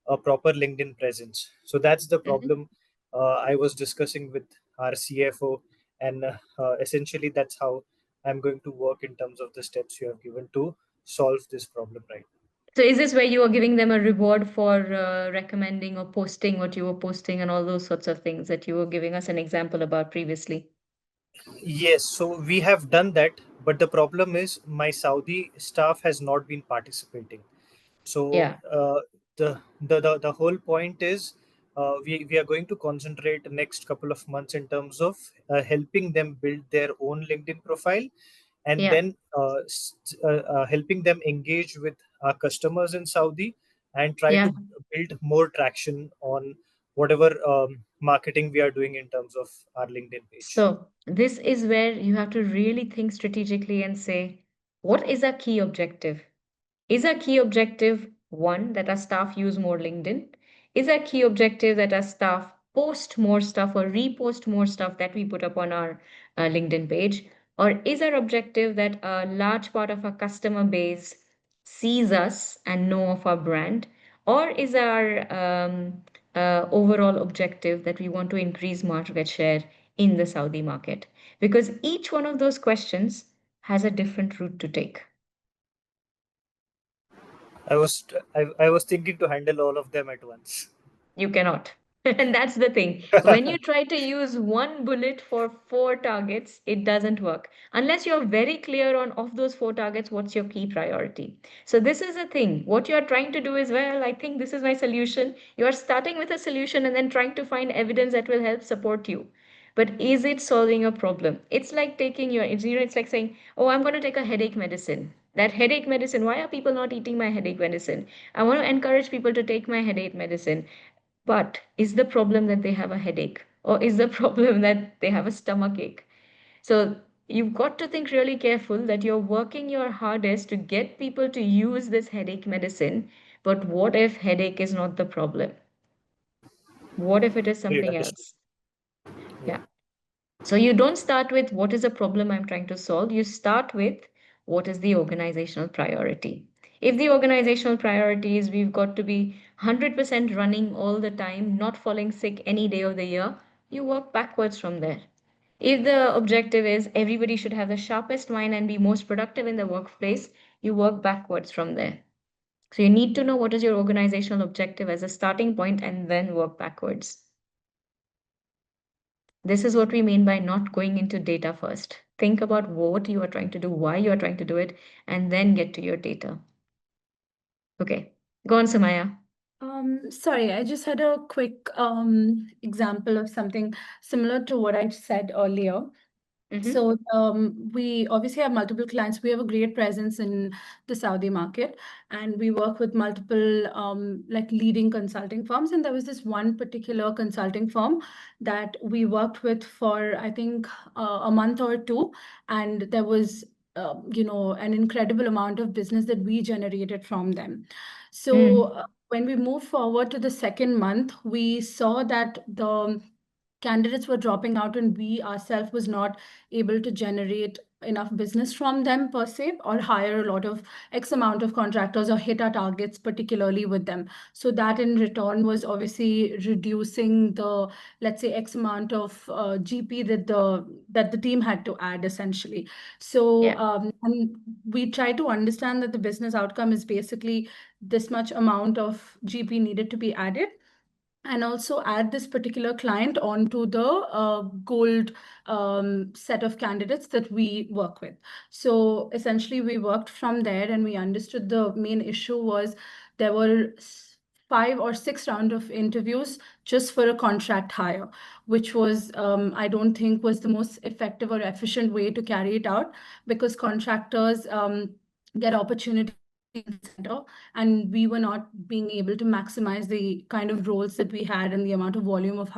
a proper LinkedIn presence. So that's the problem I was discussing with our CFO, and essentially that's how I'm going to work in terms of the steps you have given to solve this problem, right? So is this where you are giving them a reward for recommending or posting what you were posting and all those sorts of things that you were giving us an example about previously? Yes, so we have done that, but the problem is my Saudi staff has not been participating. So Yeah, the whole point is we are going to concentrate the next couple of months in terms of helping them build their own LinkedIn profile, and yeah. then helping them engage with our customers in Saudi and try Yeah. to build more traction on whatever marketing we are doing in terms of our LinkedIn page. So this is where you have to really think strategically and say, what is our key objective? Is our key objective one, that our staff use more LinkedIn? Is our key objective that our staff post more stuff or repost more stuff that we put up on our LinkedIn page? Or is our objective that a large part of our customer base sees us and know of our brand? Or is our overall objective that we want to increase market share in the Saudi market? Because each one of those questions has a different route to take. I was thinking to handle all of them at once. You cannot. And that's the thing. When you try to use one bullet for four targets, it doesn't work. Unless you're very clear on of those four targets, what's your key priority. So this is the thing. What you're trying to do is, well, I think this is my solution. You are starting with a solution and then trying to find evidence that will help support you. But is it solving a problem? It's like taking it's like saying, oh, I'm going to take a headache medicine. That headache medicine, why are people not eating my headache medicine? I want to encourage people to take my headache medicine. But is the problem that they have a headache? Or is the problem that they have a stomach ache? So you've got to think really careful that you're working your hardest to get people to use this headache medicine. But what if headache is not the problem? What if it is Great, something understood. else? Yeah. Yeah. So you don't start with what is the problem I'm trying to solve. You start with what is the organizational priority. If the organizational priority is we've got to be 100% running all the time, not falling sick any day of the year, you work backwards from there. If the objective is everybody should have the sharpest mind and be most productive in the workplace, you work backwards from there. So you need to know what is your organizational objective as a starting point and then work backwards. This is what we mean by not going into data first. Think about what you are trying to do, why you are trying to do it, and then get to your data. Okay, go on, Samaya. Sorry, I just had a quick example of something similar to what I said earlier. So we obviously have multiple clients. We have a great presence in the Saudi market, and we work with multiple like leading consulting firms. And there was this one particular consulting firm that we worked with for I think a month or two, and there was an incredible amount of business that we generated from them. So when we moved forward to the second month, we saw that the candidates were dropping out and we ourselves was not able to generate enough business from them per se, or hire a lot of x amount of contractors or hit our targets particularly with them. So that in return was obviously reducing the, let's say, x amount of GP that the team had to add essentially. So Yeah. and we try to understand that the business outcome is basically this much amount of GP needed to be added, and also add this particular client onto the gold set of candidates that we work with. So essentially, we worked from there and we understood the main issue was there were 5 or 6 rounds of interviews just for a contract hire, which was, I don't think, was the most effective or efficient way to carry it out, because contractors get opportunity center, and we were not being able to maximize the kind of roles that we had and the amount of volume of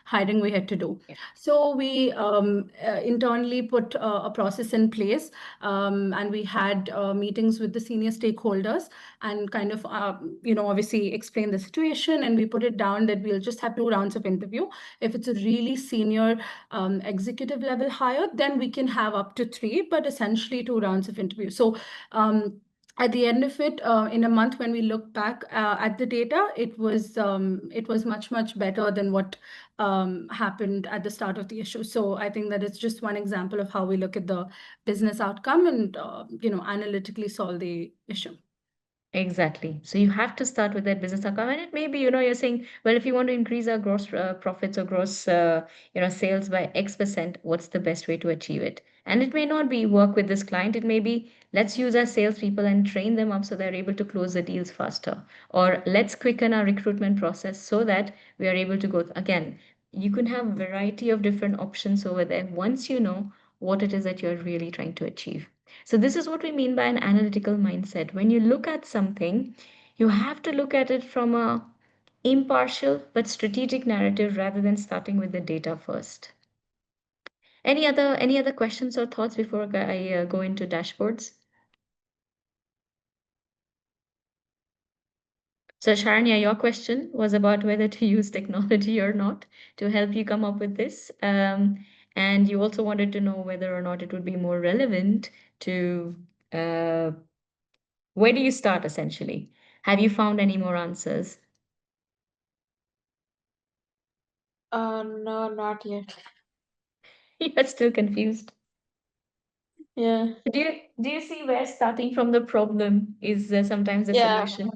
hiring we had to do. Yeah. So we internally put a process in place, and we had meetings with the senior stakeholders and kind of, obviously explain the situation, and we put it down that we'll just have 2 rounds of interview. If it's a really senior executive level hire, then we can have up to 3, but essentially 2 rounds of interview. So at the end of it, in a month when we look back at the data, it was much better than what happened at the start of the issue. So I think that it's just one example of how we look at the business outcome and analytically solve the issue. Exactly. So you have to start with that business account, and it may be, you're saying, well, if you want to increase our gross profits or gross, sales by X%, what's the best way to achieve it? And it may not be work with this client. It may be let's use our salespeople and train them up so they're able to close the deals faster, or let's quicken our recruitment process so that we are able to go. Again, you can have variety of different options over there once you know what it is that you're really trying to achieve. So, this is what we mean by an analytical mindset. When you look at something, you have to look at it from a impartial but strategic narrative rather than starting with the data first. Any other questions or thoughts before I go into dashboards? So, Sharanya, your question was about whether to use technology or not to help you come up with this. And you also wanted to know whether or not it would be more relevant to uh, where do you start essentially? Have you found any more answers? No, not yet. You're still confused. Yeah. Do you see where starting from the problem is sometimes the Yeah. solution?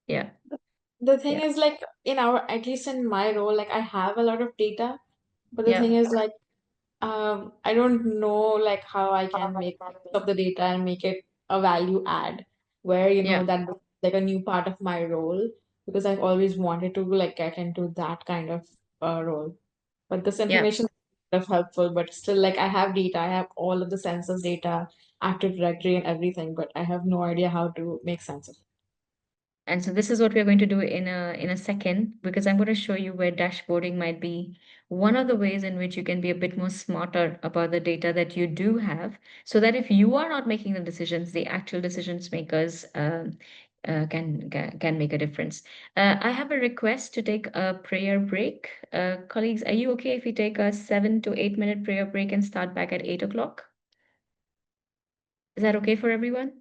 Yeah, The thing yeah, is, like, at least in my role, like, I have a lot of data, but the yeah, thing is, like, I don't know, like, how I can make use of the data and make it a value add where, yeah, that becomes like a new part of my role, because I've always wanted to, like, get into that kind of role. But this yeah. information is kind of helpful, but still, like, I have data, I have all of the census data, Active Directory and everything, but I have no idea how to make sense of it. And so this is what we're going to do in a second, because I'm going to show you where dashboarding might be one of the ways in which you can be a bit more smarter about the data that you do have, so that if you are not making the decisions, the actual decisions makers can make a difference. I have a request to take a prayer break. Colleagues, are you okay if we take a 7 to 8 minute prayer break and start back at 8 o'clock? Is that okay for everyone?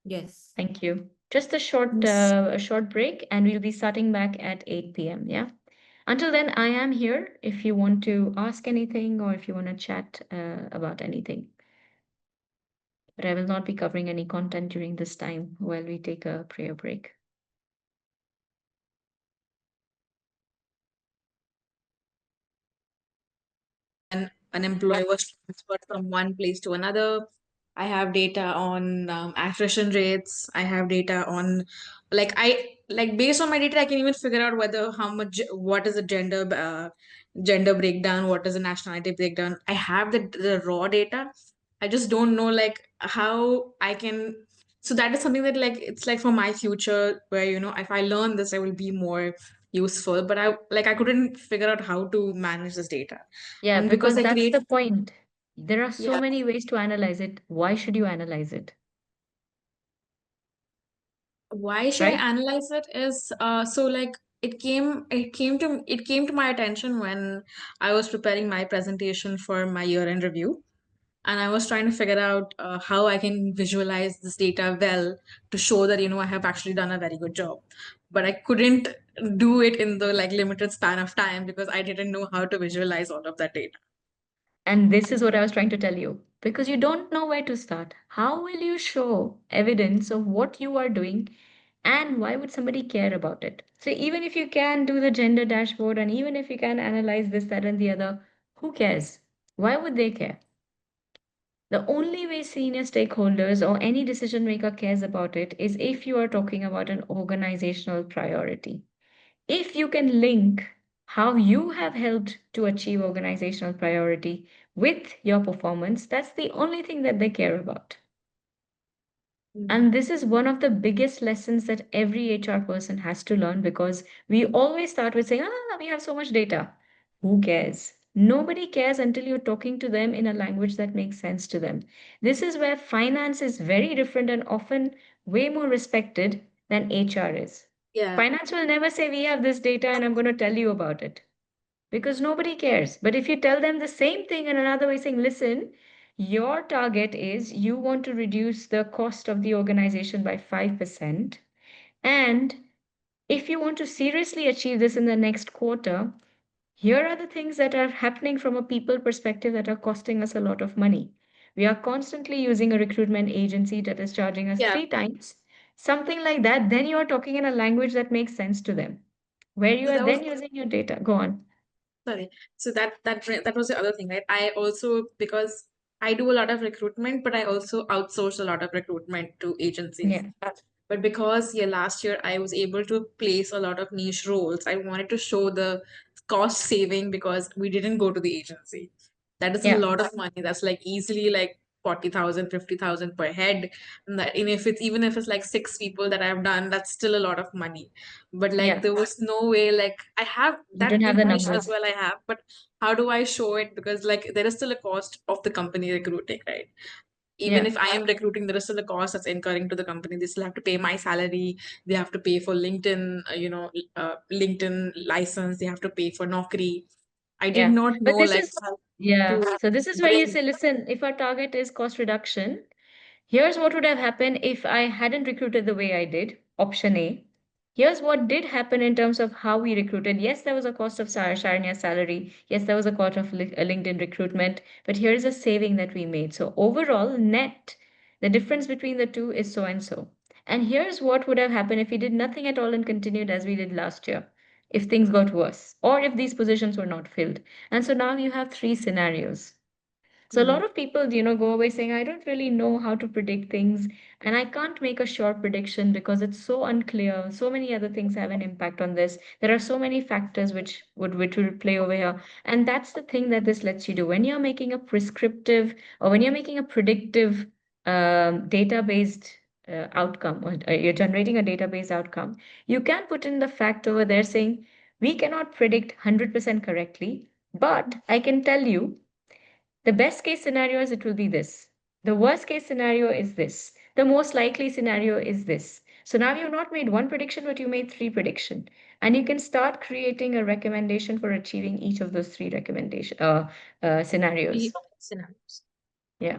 Yes. Thank you. Just a short break, and we'll be starting back at 8 p.m. Yeah. Until then, I am here if you want to ask anything or if you want to chat about anything. But I will not be covering any content during this time while we take a prayer break. An employee was transferred from one place to another. I have data on attrition rates. I have data on, like, based on my data, I can even figure out whether how much, what is the gender breakdown, what is the nationality breakdown. I have the raw data. I just don't know, like, how I can. So that is something that, like, it's like for my future, where, if I learn this, I will be more useful. But I couldn't figure out how to manage this data. Yeah, And because because I that's create, the point. There are so yeah, many ways to analyze it. Why should you analyze it? why should I Right? analyze it is so, like, it came to my attention when I was preparing my presentation for my year-end review, and I was trying to figure out how I can visualize this data well to show that, I have actually done a very good job. But I couldn't do it in the, like, limited span of time because I didn't know how to visualize all of that data. And this is what I was trying to tell you. Because you don't know where to start. How will you show evidence of what you are doing and why would somebody care about it? So, even if you can do the gender dashboard and even if you can analyze this, that, and the other, who cares? Why would they care? The only way senior stakeholders or any decision maker cares about it is if you are talking about an organizational priority. If you can link how you have helped to achieve organizational priority with your performance, that's the only thing that they care about. And this is one of the biggest lessons that every HR person has to learn, because we always start with saying, we have so much data. Who cares? Nobody cares until you're talking to them in a language that makes sense to them. This is where finance is very different and often way more respected than HR is. Yeah. Finance will never say, we have this data and I'm going to tell you about it, because nobody cares. But if you tell them the same thing in another way, saying, listen, your target is you want to reduce the cost of the organization by 5%. And if you want to seriously achieve this in the next quarter, here are the things that are happening from a people perspective that are costing us a lot of money. We are constantly using a recruitment agency that is charging us Yeah. 3 times, something like that. Then you are talking in a language that makes sense to them, where you So are that was then using your data. Go on. sorry. So that was the other thing, right? I also, because I do a lot of recruitment, but I also outsource a lot of recruitment to agencies. Yeah. But because last year I was able to place a lot of niche roles, I wanted to show the cost saving because we didn't go to the agency. That is a Yeah. lot of money. That's like easily like 40,000, 50,000 per head. And if it's even if it's like 6 people that I've done, that's still a lot of money. But like Yeah. there was no way, like I have You that don't have the information as numbers. well, I have, but how do I show it? Because like there is still a cost of the company recruiting, right? Even Yeah. if I am recruiting, there is still a cost that's incurring to the company. They still have to pay my salary. They have to pay for LinkedIn, LinkedIn license. They have to pay for Naukri. I did Yeah. not But know this like is, how yeah. to So this is where you bring. say, listen, if our target is cost reduction, here's what would have happened if I hadn't recruited the way I did. Option A. Here's what did happen in terms of how we recruited. Yes, there was a cost of Sharanya's salary. Yes, there was a cost of LinkedIn recruitment. But here's a saving that we made. So overall, net, the difference between the two is so and so. And here's what would have happened if we did nothing at all and continued as we did last year, if things got worse, or if these positions were not filled. And so now you have three scenarios. So a lot of people, go away saying, I don't really know how to predict things, and I can't make a sure prediction because it's so unclear. So many other things have an impact on this. There are so many factors which will play over here. And that's the thing that this lets you do. When you're making a prescriptive or when you're making a predictive data-based outcome, or you're generating a database outcome, you can put in the fact over there saying, we cannot predict 100% correctly, but I can tell you the best case scenario is it will be this. The worst case scenario is this. The most likely scenario is this. So now you've not made one prediction, but you made three prediction. And you can start creating a recommendation for achieving each of those three recommendation scenarios. Scenarios. Yeah.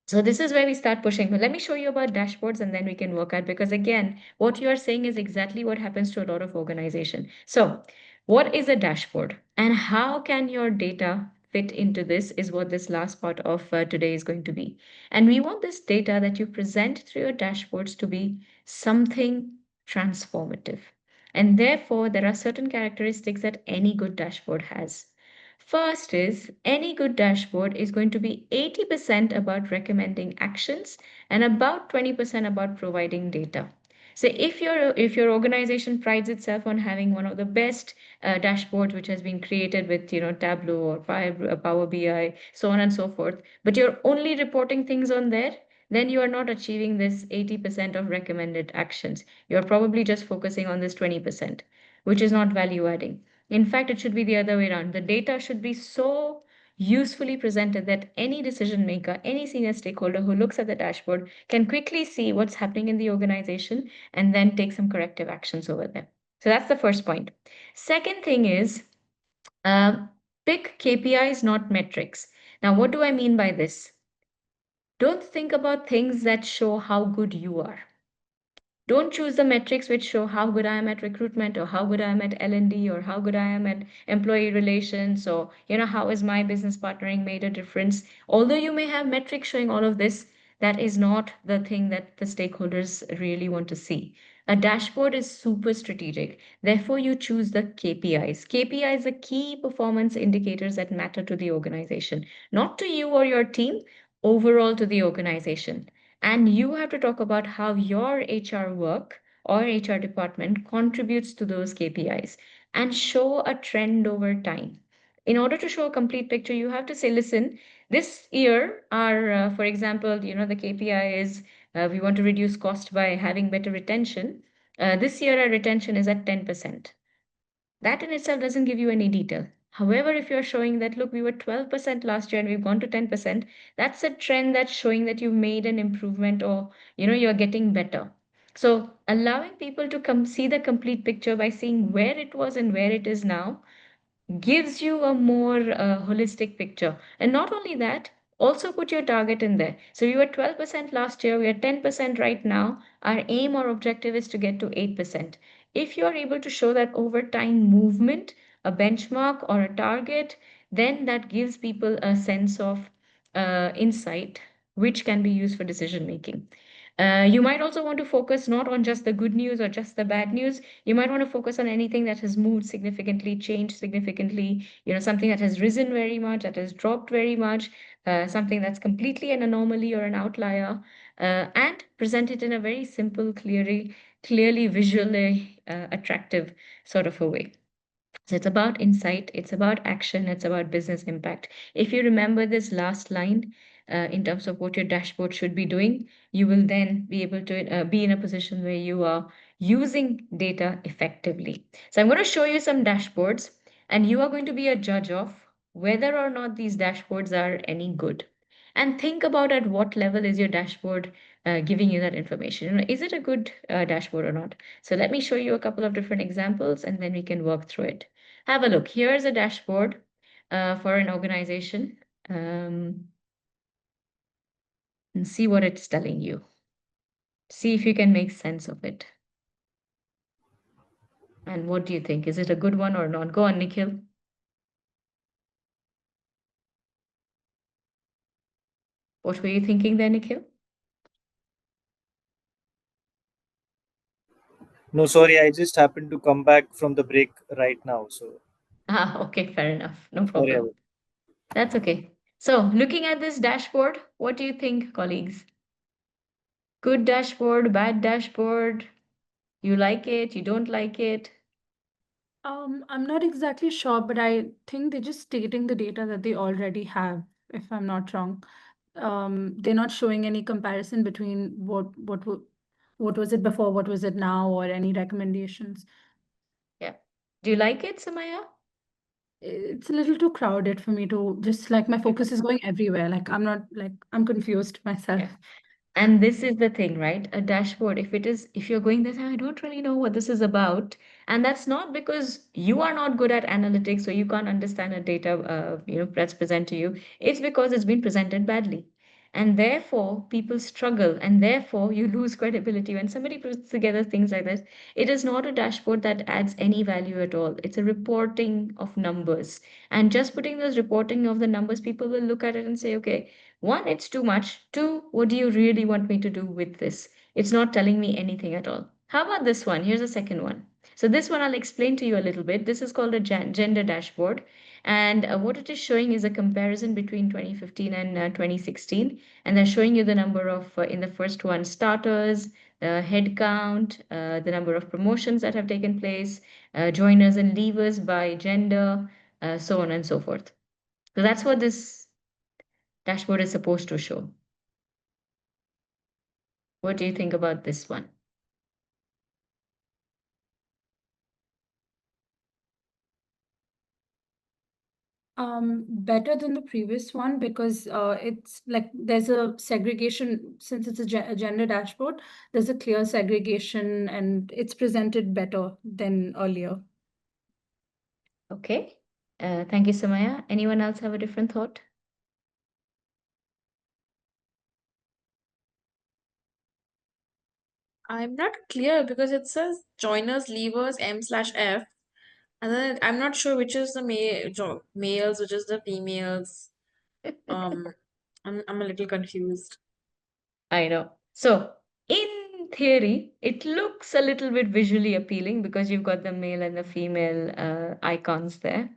So this is where we start pushing. But let me show you about dashboards and then we can work out because again, what you are saying is exactly what happens to a lot of organization. So what is a dashboard and how can your data fit into this is what this last part of today is going to be. And we want this data that you present through your dashboards to be something transformative. And therefore, there are certain characteristics that any good dashboard has. First is any good dashboard is going to be 80% about recommending actions and about 20% about providing data. So if your organization prides itself on having one of the best dashboards which has been created with Tableau or Power BI, so on and so forth, but you're only reporting things on there, then you are not achieving this 80% of recommended actions. You're probably just focusing on this 20%, which is not value adding. In fact, it should be the other way around. The data should be so usefully presented that any decision maker, any senior stakeholder who looks at the dashboard can quickly see what's happening in the organization and then take some corrective actions over there. So that's the first point. Second thing is um, pick KPIs, not metrics. Now, what do I mean by this? Don't think about things that show how good you are. Don't choose the metrics which show how good I am at recruitment or how good I am at L&D or how good I am at employee relations or how is my business partnering made a difference. Although you may have metrics showing all of this, that is not the thing that the stakeholders really want to see. A dashboard is super strategic. Therefore, you choose the KPIs. KPIs are key performance indicators that matter to the organization, not to you or your team, overall to the organization. And you have to talk about how your HR work or HR department contributes to those KPIs and show a trend over time. In order to show a complete picture, you have to say, listen, this year, for example, the KPI is we want to reduce cost by having better retention. This year, our retention is at 10%. That in itself doesn't give you any detail. However, if you're showing that, look, we were 12% last year and we've gone to 10%, that's a trend that's showing that you've made an improvement or, you're getting better. So allowing people to come see the complete picture by seeing where it was and where it is now gives you a more holistic picture. And not only that, Also put your target in there. So we were 12% last year, we are 10% right now. Our aim or objective is to get to 8%. If you are able to show that over time movement, a benchmark or a target, then that gives people a sense of insight which can be used for decision making. You might also want to focus not on just the good news or just the bad news. You might want to focus on anything that has moved significantly, changed significantly, something that has risen very much, that has dropped very much, something that's completely an anomaly or an outlier, and present it in a very simple, clearly visually attractive sort of a way. So it's about insight, it's about action, it's about business impact. If you remember this last line in terms of what your dashboard should be doing, you will then be able to be in a position where you are using data effectively. So I'm going to show you some dashboards, and you are going to be a judge of whether or not these dashboards are any good. And think about at what level is your dashboard giving you that information. Is it a good dashboard or not? So let me show you a couple of different examples, and then we can work through it. Have a look. Here's a dashboard for an organization. And see what it's telling you. See if you can make sense of it. And what do you think? Is it a good one or not? Go on, Nikhil. What were you thinking there, Nikhil? No, sorry, I just happened to come back from the break right now. So Okay, fair enough. No sorry problem. about That's okay. So, looking at this dashboard, what do you think, colleagues? Good dashboard, bad dashboard? You like it, you don't like it? I'm not exactly sure, but I think they're just stating the data that they already have, if I'm not wrong. They're not showing any comparison between what was it before, what was it now, or any recommendations. Yeah. Do you like it, Samaya? It's a little too crowded for me to just like my focus is going everywhere. Like I'm confused myself. Yeah. And this is the thing, right? A dashboard, if you're going this, I don't really know what this is about. And that's not because you are not good at analytics or you can't understand a data, that's present to you. It's because it's been presented badly. And therefore, people struggle, and therefore, you lose credibility. When somebody puts together things like this, it is not a dashboard that adds any value at all. It's a reporting of numbers. And just putting those reporting of the numbers, people will look at it and say, okay, one, it's too much. Two, what do you really want me to do with this? It's not telling me anything at all. How about this one? Here's a second one. So this one I'll explain to you a little bit. This is called a gender dashboard. And what it is showing is a comparison between 2015 and 2016. And they're showing you the number of, in the first one, starters, the head count, the number of promotions that have taken place, joiners and leavers by gender, so on and so forth. So that's what this dashboard is supposed to show. What do you think about this one? Better than the previous one because it's like there's a segregation since it's a gender dashboard. There's a clear segregation and it's presented better than earlier. Okay. Thank you, Samaya. Anyone else have a different thought? I'm not clear because it says joiners, leavers, M/F, and then I'm not sure which is the males, which is the females. Um, I'm a little confused. I know. So, in theory, it looks a little bit visually appealing because you've got the male and the female icons there.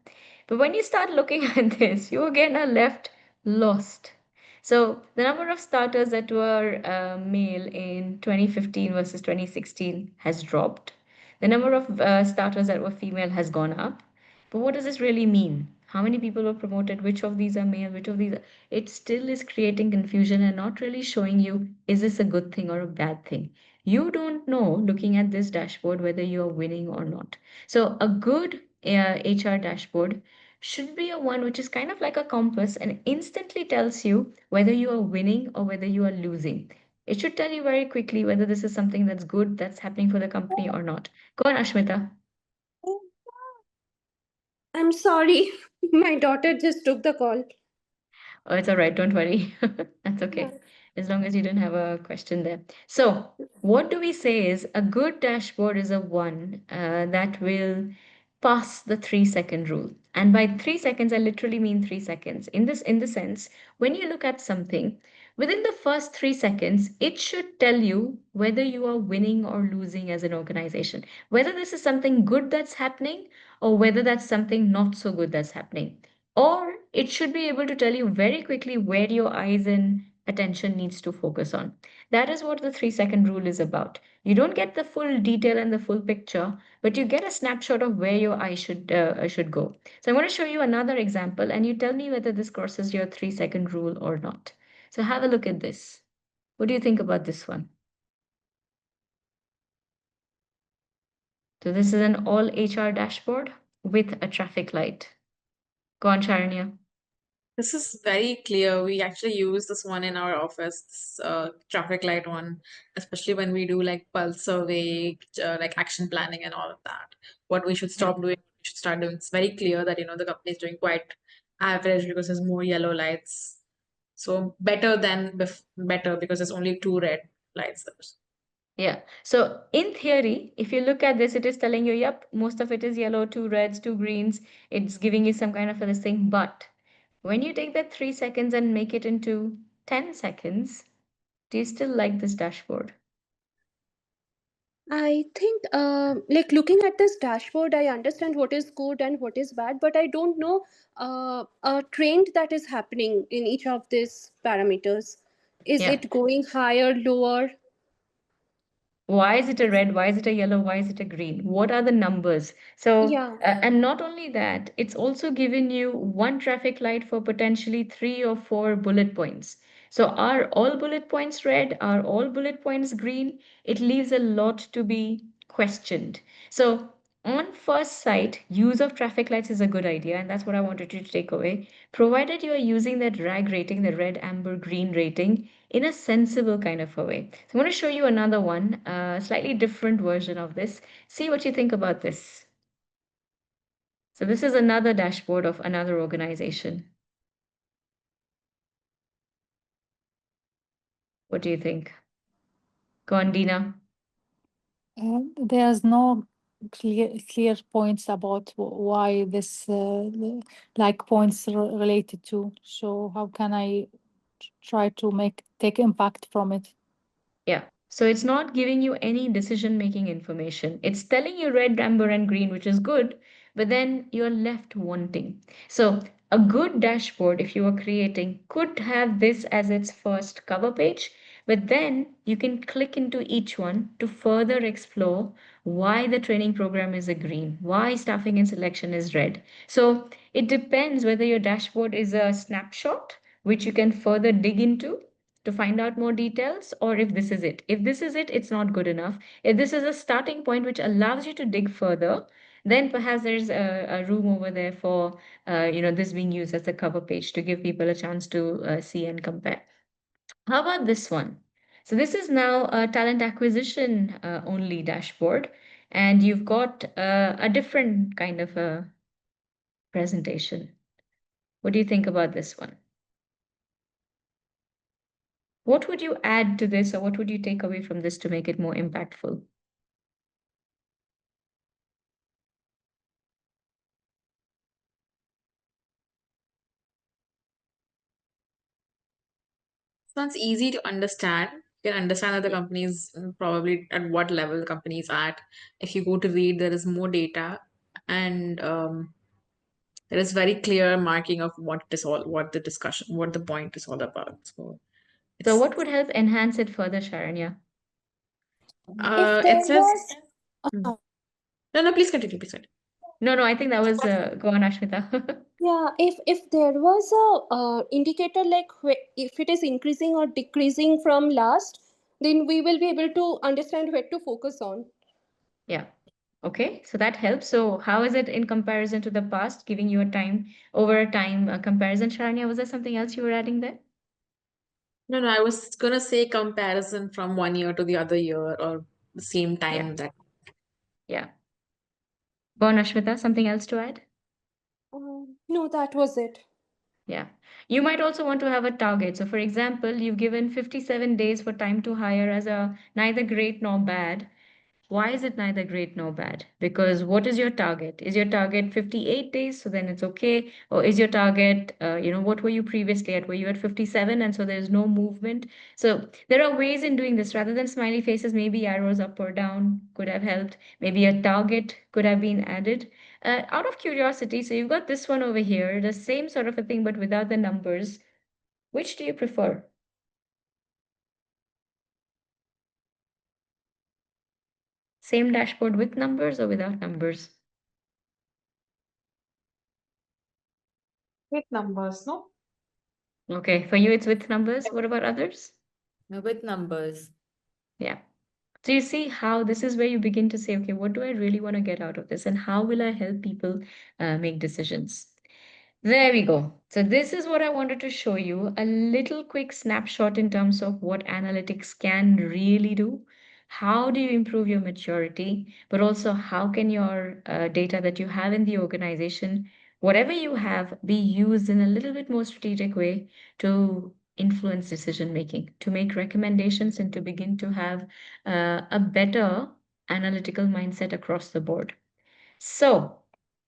But when you start looking at this, you again are left lost. So, the number of starters that were male in 2015 versus 2016 has dropped. The number of starters that were female has gone up. But what does this really mean? How many people were promoted? Which of these are male? Which of these are... It still is creating confusion and not really showing you, is this a good thing or a bad thing? You don't know looking at this dashboard whether you're winning or not. So a good HR dashboard should be a one which is kind of like a compass and instantly tells you whether you are winning or whether you are losing. It should tell you very quickly whether this is something that's good, that's happening for the company or not. Go on, Ashmita. I'm sorry. My daughter just took the call. Oh, it's all right. Don't worry. That's okay. As long as you didn't have a question there. So, what do we say is a good dashboard is a one that will pass the 3 second rule. And by 3 seconds, I literally mean 3 seconds. In the sense, when you look at something, within the first 3 seconds, it should tell you whether you are winning or losing as an organization, whether this is something good that's happening or whether that's something not so good that's happening. Or it should be able to tell you very quickly where your eyes and attention needs to focus on. That is what the 3 second rule is about. You don't get the full detail and the full picture, but you get a snapshot of where your eye should go. So I'm going to show you another example, and you tell me whether this crosses your 3 second rule or not. So have a look at this. What do you think about this one? So this is an all HR dashboard with a traffic light. Go on, Sharanya. This is very clear. We actually use this one in our office, this traffic light one, especially when we do like pulse survey, like action planning and all of that. What we should stop doing, what we should start doing. It's very clear that, the company is doing quite average because there's more yellow lights. So better because there's only two red lights there. Yeah. So in theory, if you look at this, it is telling you, yep, most of it is yellow, two reds, two greens. It's giving you some kind of a this thing. But when you take that 3 seconds and make it into 10 seconds, do you still like this dashboard? I think, like looking at this dashboard, I understand what is good and what is bad, but I don't know a trend that is happening in each of these parameters. Is Yeah. it going higher, lower? Why is it a red? Why is it a yellow? Why is it a green? What are the numbers? So, Yeah. and not only that, it's also given you one traffic light for potentially 3 or 4 bullet points. So, are all bullet points red? Are all bullet points green? It leaves a lot to be questioned. So, on first sight, use of traffic lights is a good idea, and that's what I wanted you to take away. Provided you are using that RAG rating, the red, amber, green rating, in a sensible kind of a way. So I'm going to show you another one, a slightly different version of this. See what you think about this. So this is another dashboard of another organization. What do you think? Go on, Dina. There's no clear points about why this like points related to. So how can I try to take impact from it? Yeah. So it's not giving you any decision-making information. It's telling you red, amber, and green, which is good, but then you're left wanting. So a good dashboard, if you are creating, could have this as its first cover page, but then you can click into each one to further explore why the training program is a green, why staffing and selection is red. So it depends whether your dashboard is a snapshot, which you can further dig into to find out more details, or if this is it. If this is it, it's not good enough. If this is a starting point which allows you to dig further, then perhaps there's a room over there for this being used as a cover page to give people a chance to see and compare. How about this one? So this is now a talent acquisition only dashboard, and you've got a different kind of a presentation. What do you think about this one? What would you add to this, or what would you take away from this to make it more impactful? Sounds easy to understand. You can understand that the company is probably at what level the company is at. If you go to read, there is more data, and there is very clear marking of what the discussion, what the point is all about. So So it's what would help enhance it further, Sharanya? If it there says was, no, no, please continue, please continue. No, I think that was go on, Ashmita. yeah, if there was a indicator like if it is increasing or decreasing from last, then we will be able to understand where to focus on. Yeah. Okay, so that helps. So how is it in comparison to the past, giving you a time over a time comparison? Sharanya, was there something else you were adding there? No, I was gonna say comparison from one year to the other year or the same Yeah. time that. Yeah. Go on, Ashmita, something else to add? No, that was it. Yeah. You might also want to have a target. So, for example, you've given 57 days for time to hire as a neither great nor bad. Why is it neither great nor bad? Because what is your target? Is your target 58 days? So then it's okay. Or is your target, what were you previously at? Were you at 57 and so there's no movement? So there are ways in doing this rather than smiley faces, maybe arrows up or down could have helped. Maybe a target could have been added. Out of curiosity, so you've got this one over here, the same sort of a thing, but without the numbers. Which do you prefer? Same dashboard with numbers or without numbers? With numbers, no? Okay, for you it's with numbers. What about others? No, with numbers. Yeah. So you see how this is where you begin to say, okay, what do I really want to get out of this? And how will I help people make decisions? There we go. So this is what I wanted to show you, a little quick snapshot in terms of what analytics can really do. How do you improve your maturity, but also how can your data that you have in the organization, whatever you have, be used in a little bit more strategic way to influence decision making, to make recommendations, and to begin to have a better analytical mindset across the board. So,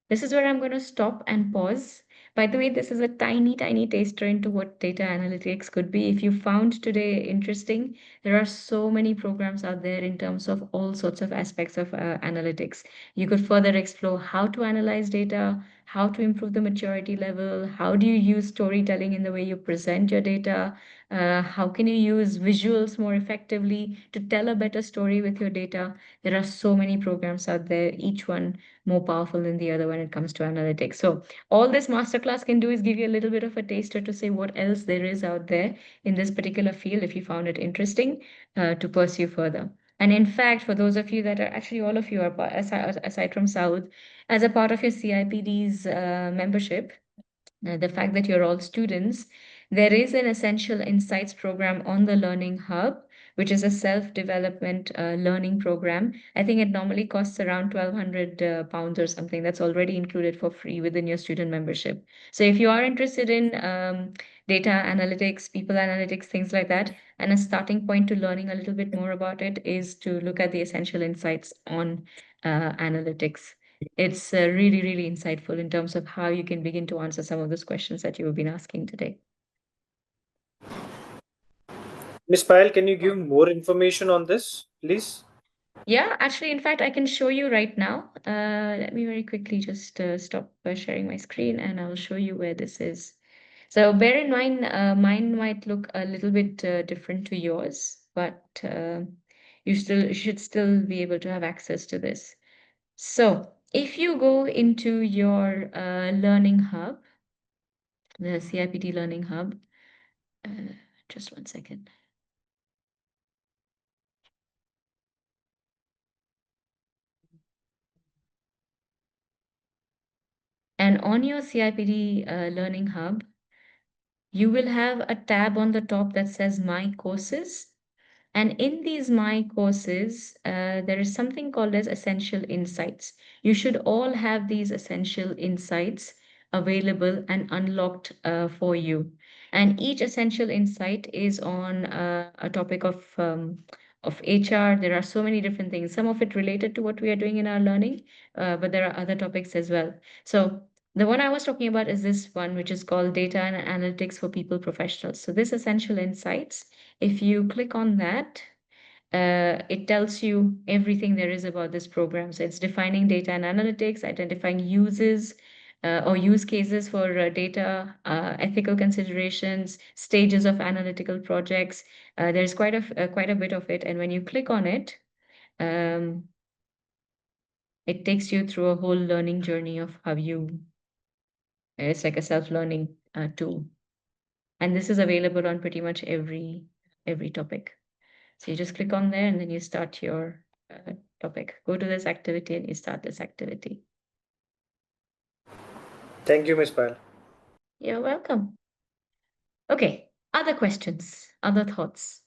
this is where I'm going to stop and pause. By the way, this is a tiny, tiny taster into what data analytics could be. If you found today interesting, there are so many programs out there in terms of all sorts of aspects of analytics. You could further explore how to analyze data, how to improve the maturity level, how do you use storytelling in the way you present your data, how can you use visuals more effectively to tell a better story with your data. There are so many programs out there, each one more powerful than the other when it comes to analytics. So all this masterclass can do is give you a little bit of a taster to say what else there is out there in this particular field if you found it interesting to pursue further. And in fact, for those of you that are actually all of you are aside from South, as a part of your CIPD's membership, the fact that you're all students, there is an Essential Insights program on the Learning Hub, which is a self-development learning program. I think it normally costs around 1,200 pounds or something. That's already included for free within your student membership. So if you are interested in data analytics, people analytics, things like that, and a starting point to learning a little bit more about it is to look at the Essential Insights on analytics. It's really, really insightful in terms of how you can begin to answer some of those questions that you have been asking today. Miss Payal, can you give more information on this, please? Yeah, actually, in fact, I can show you right now. Let me very quickly just stop sharing my screen and I'll show you where this is. So bear in mind, mine might look a little bit different to yours, but you should still be able to have access to this. So if you go into your Learning Hub, the CIPD Learning Hub, just one second. And on your CIPD Learning Hub, you will have a tab on the top that says My Courses. And in these My Courses, there is something called as Essential Insights. You should all have these Essential Insights available and unlocked for you. And each Essential Insight is on a topic of HR. There are so many different things, some of it related to what we are doing in our learning, but there are other topics as well. So the one I was talking about is this one, which is called Data and Analytics for People Professionals. So this Essential Insights, if you click on that, it tells you everything there is about this program. So it's defining data and analytics, identifying uses or use cases for data, ethical considerations, stages of analytical projects. There's quite a bit of it, and when you click on it, um, it takes you through a whole learning journey of how you. It's like a self-learning tool, and this is available on pretty much every topic. So you just click on there and then you start your topic. Go to this activity and you start this activity. Thank you, Miss Payal. You're welcome. Okay, other questions, other thoughts?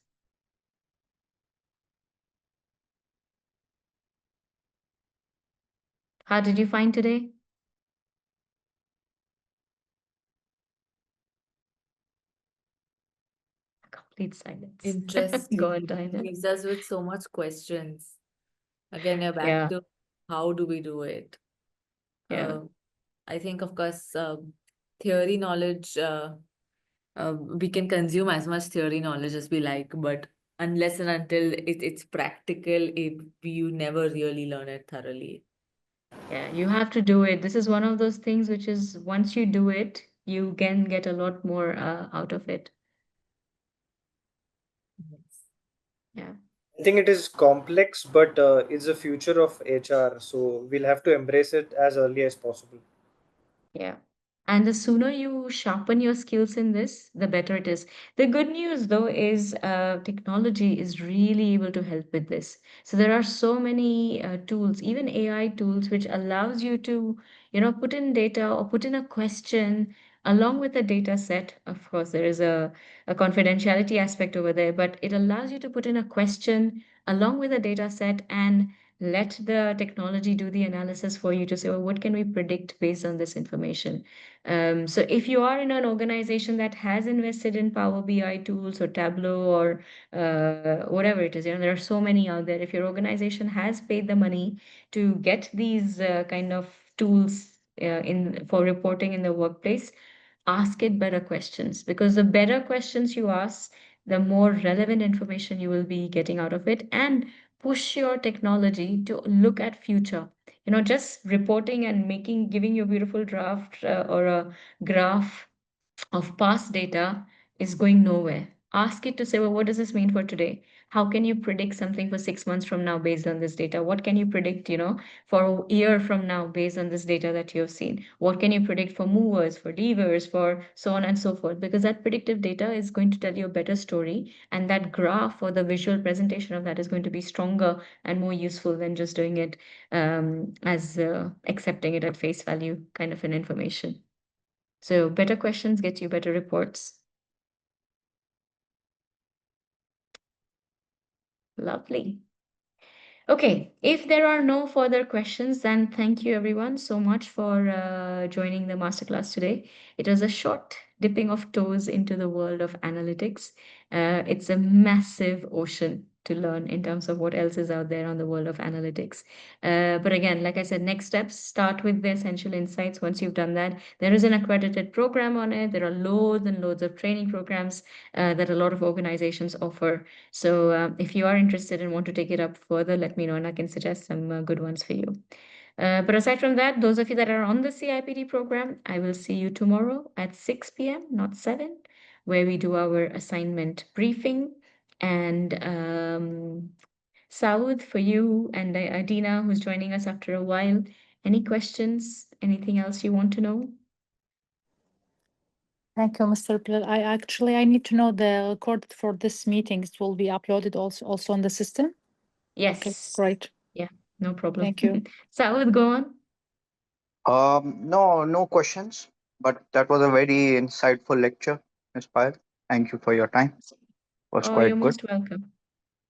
How did you find today? Complete silence. Go Interesting. on, Diana. Leaves us with so much questions. Again, you're back Yeah, to how do we do it? yeah, Uh, I think, of course, theory knowledge, we can consume as much theory knowledge as we like, but unless and until it's practical, you never really learn it thoroughly. yeah. You have to do it. This is one of those things which is once you do it, you can get a lot more out of it. Yes. Yeah. I think it is complex, but it's the future of HR. So we'll have to embrace it as early as possible. Yeah. And the sooner you sharpen your skills in this, the better it is. The good news, though, is technology is really able to help with this. So there are so many tools, even AI tools, which allows you to, put in data or put in a question along with a data set. Of course, there is a confidentiality aspect over there, but it allows you to put in a question along with a data set and let the technology do the analysis for you to say, well, what can we predict based on this information? So if you are in an organization that has invested in Power BI tools or Tableau or whatever it is, there are so many out there. If your organization has paid the money to get these kind of tools in for reporting in the workplace, ask it better questions, because the better questions you ask, the more relevant information you will be getting out of it, and push your technology to look at future. Just reporting and giving you a beautiful draft or a graph of past data is going nowhere. Ask it to say, well, what does this mean for today? How can you predict something for 6 months from now based on this data? What can you predict, for a year from now based on this data that you have seen? What can you predict for movers, for levers, for so on and so forth? Because that predictive data is going to tell you a better story, and that graph or the visual presentation of that is going to be stronger and more useful than just doing it as accepting it at face value kind of an information. So better questions get you better reports. Lovely. Okay, if there are no further questions, then thank you everyone so much for joining the masterclass today. It was a short dipping of toes into the world of analytics. It's a massive ocean to learn in terms of what else is out there on the world of analytics. But again, like I said, next steps start with the essential insights. Once you've done that, there is an accredited program on it. There are loads and loads of training programs that a lot of organizations offer. So if you are interested and want to take it up further, let me know and I can suggest some good ones for you. But aside from that, those of you that are on the CIPD program, I will see you tomorrow at 6 p.m., not 7, where we do our assignment briefing. And Saud, for you, and Adina, who's joining us after a while, any questions? Anything else you want to know? Thank you, Mr. Bilal. I need to know the record for this meeting. It will be uploaded also on the system. Okay, Yes. great. Yeah, no problem. Thank you. Saud, go on. No, no questions. But that was a very insightful lecture, Ms. Payal. Thank you for your time. Was Oh, you're quite good. most welcome.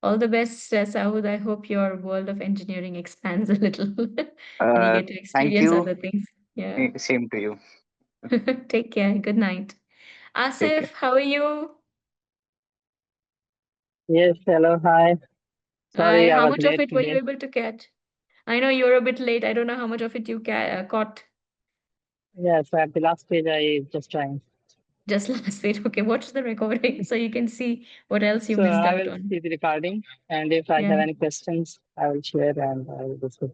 All the best, Saud. I hope your world of engineering expands a little and you get to Thank experience you. other things. Yeah. Same to you. Take care. Good night. Take care. Asif, how are you? Yes, hello, hi. Sorry, I How was much of late it were you today. able to catch? I know you're a bit late. I don't know how much of it you caught Yeah, so at the last page, I just trying. just last week. Okay, watch the recording so you can see what else you So missed I out will on. see the recording, and if I have Yeah. any questions, I will share and I will discuss.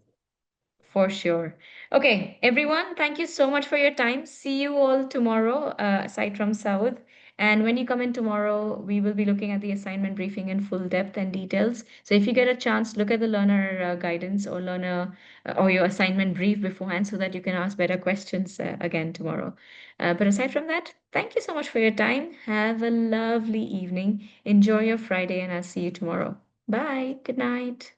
For sure. Okay, everyone, thank you so much for your time. See you all tomorrow, aside from South. And when you come in tomorrow, we will be looking at the assignment briefing in full depth and details. So if you get a chance, look at the learner guidance or learner or your assignment brief beforehand so that you can ask better questions again tomorrow. But aside from that, thank you so much for your time. Have a lovely evening. Enjoy your Friday, and I'll see you tomorrow. Bye. Good night.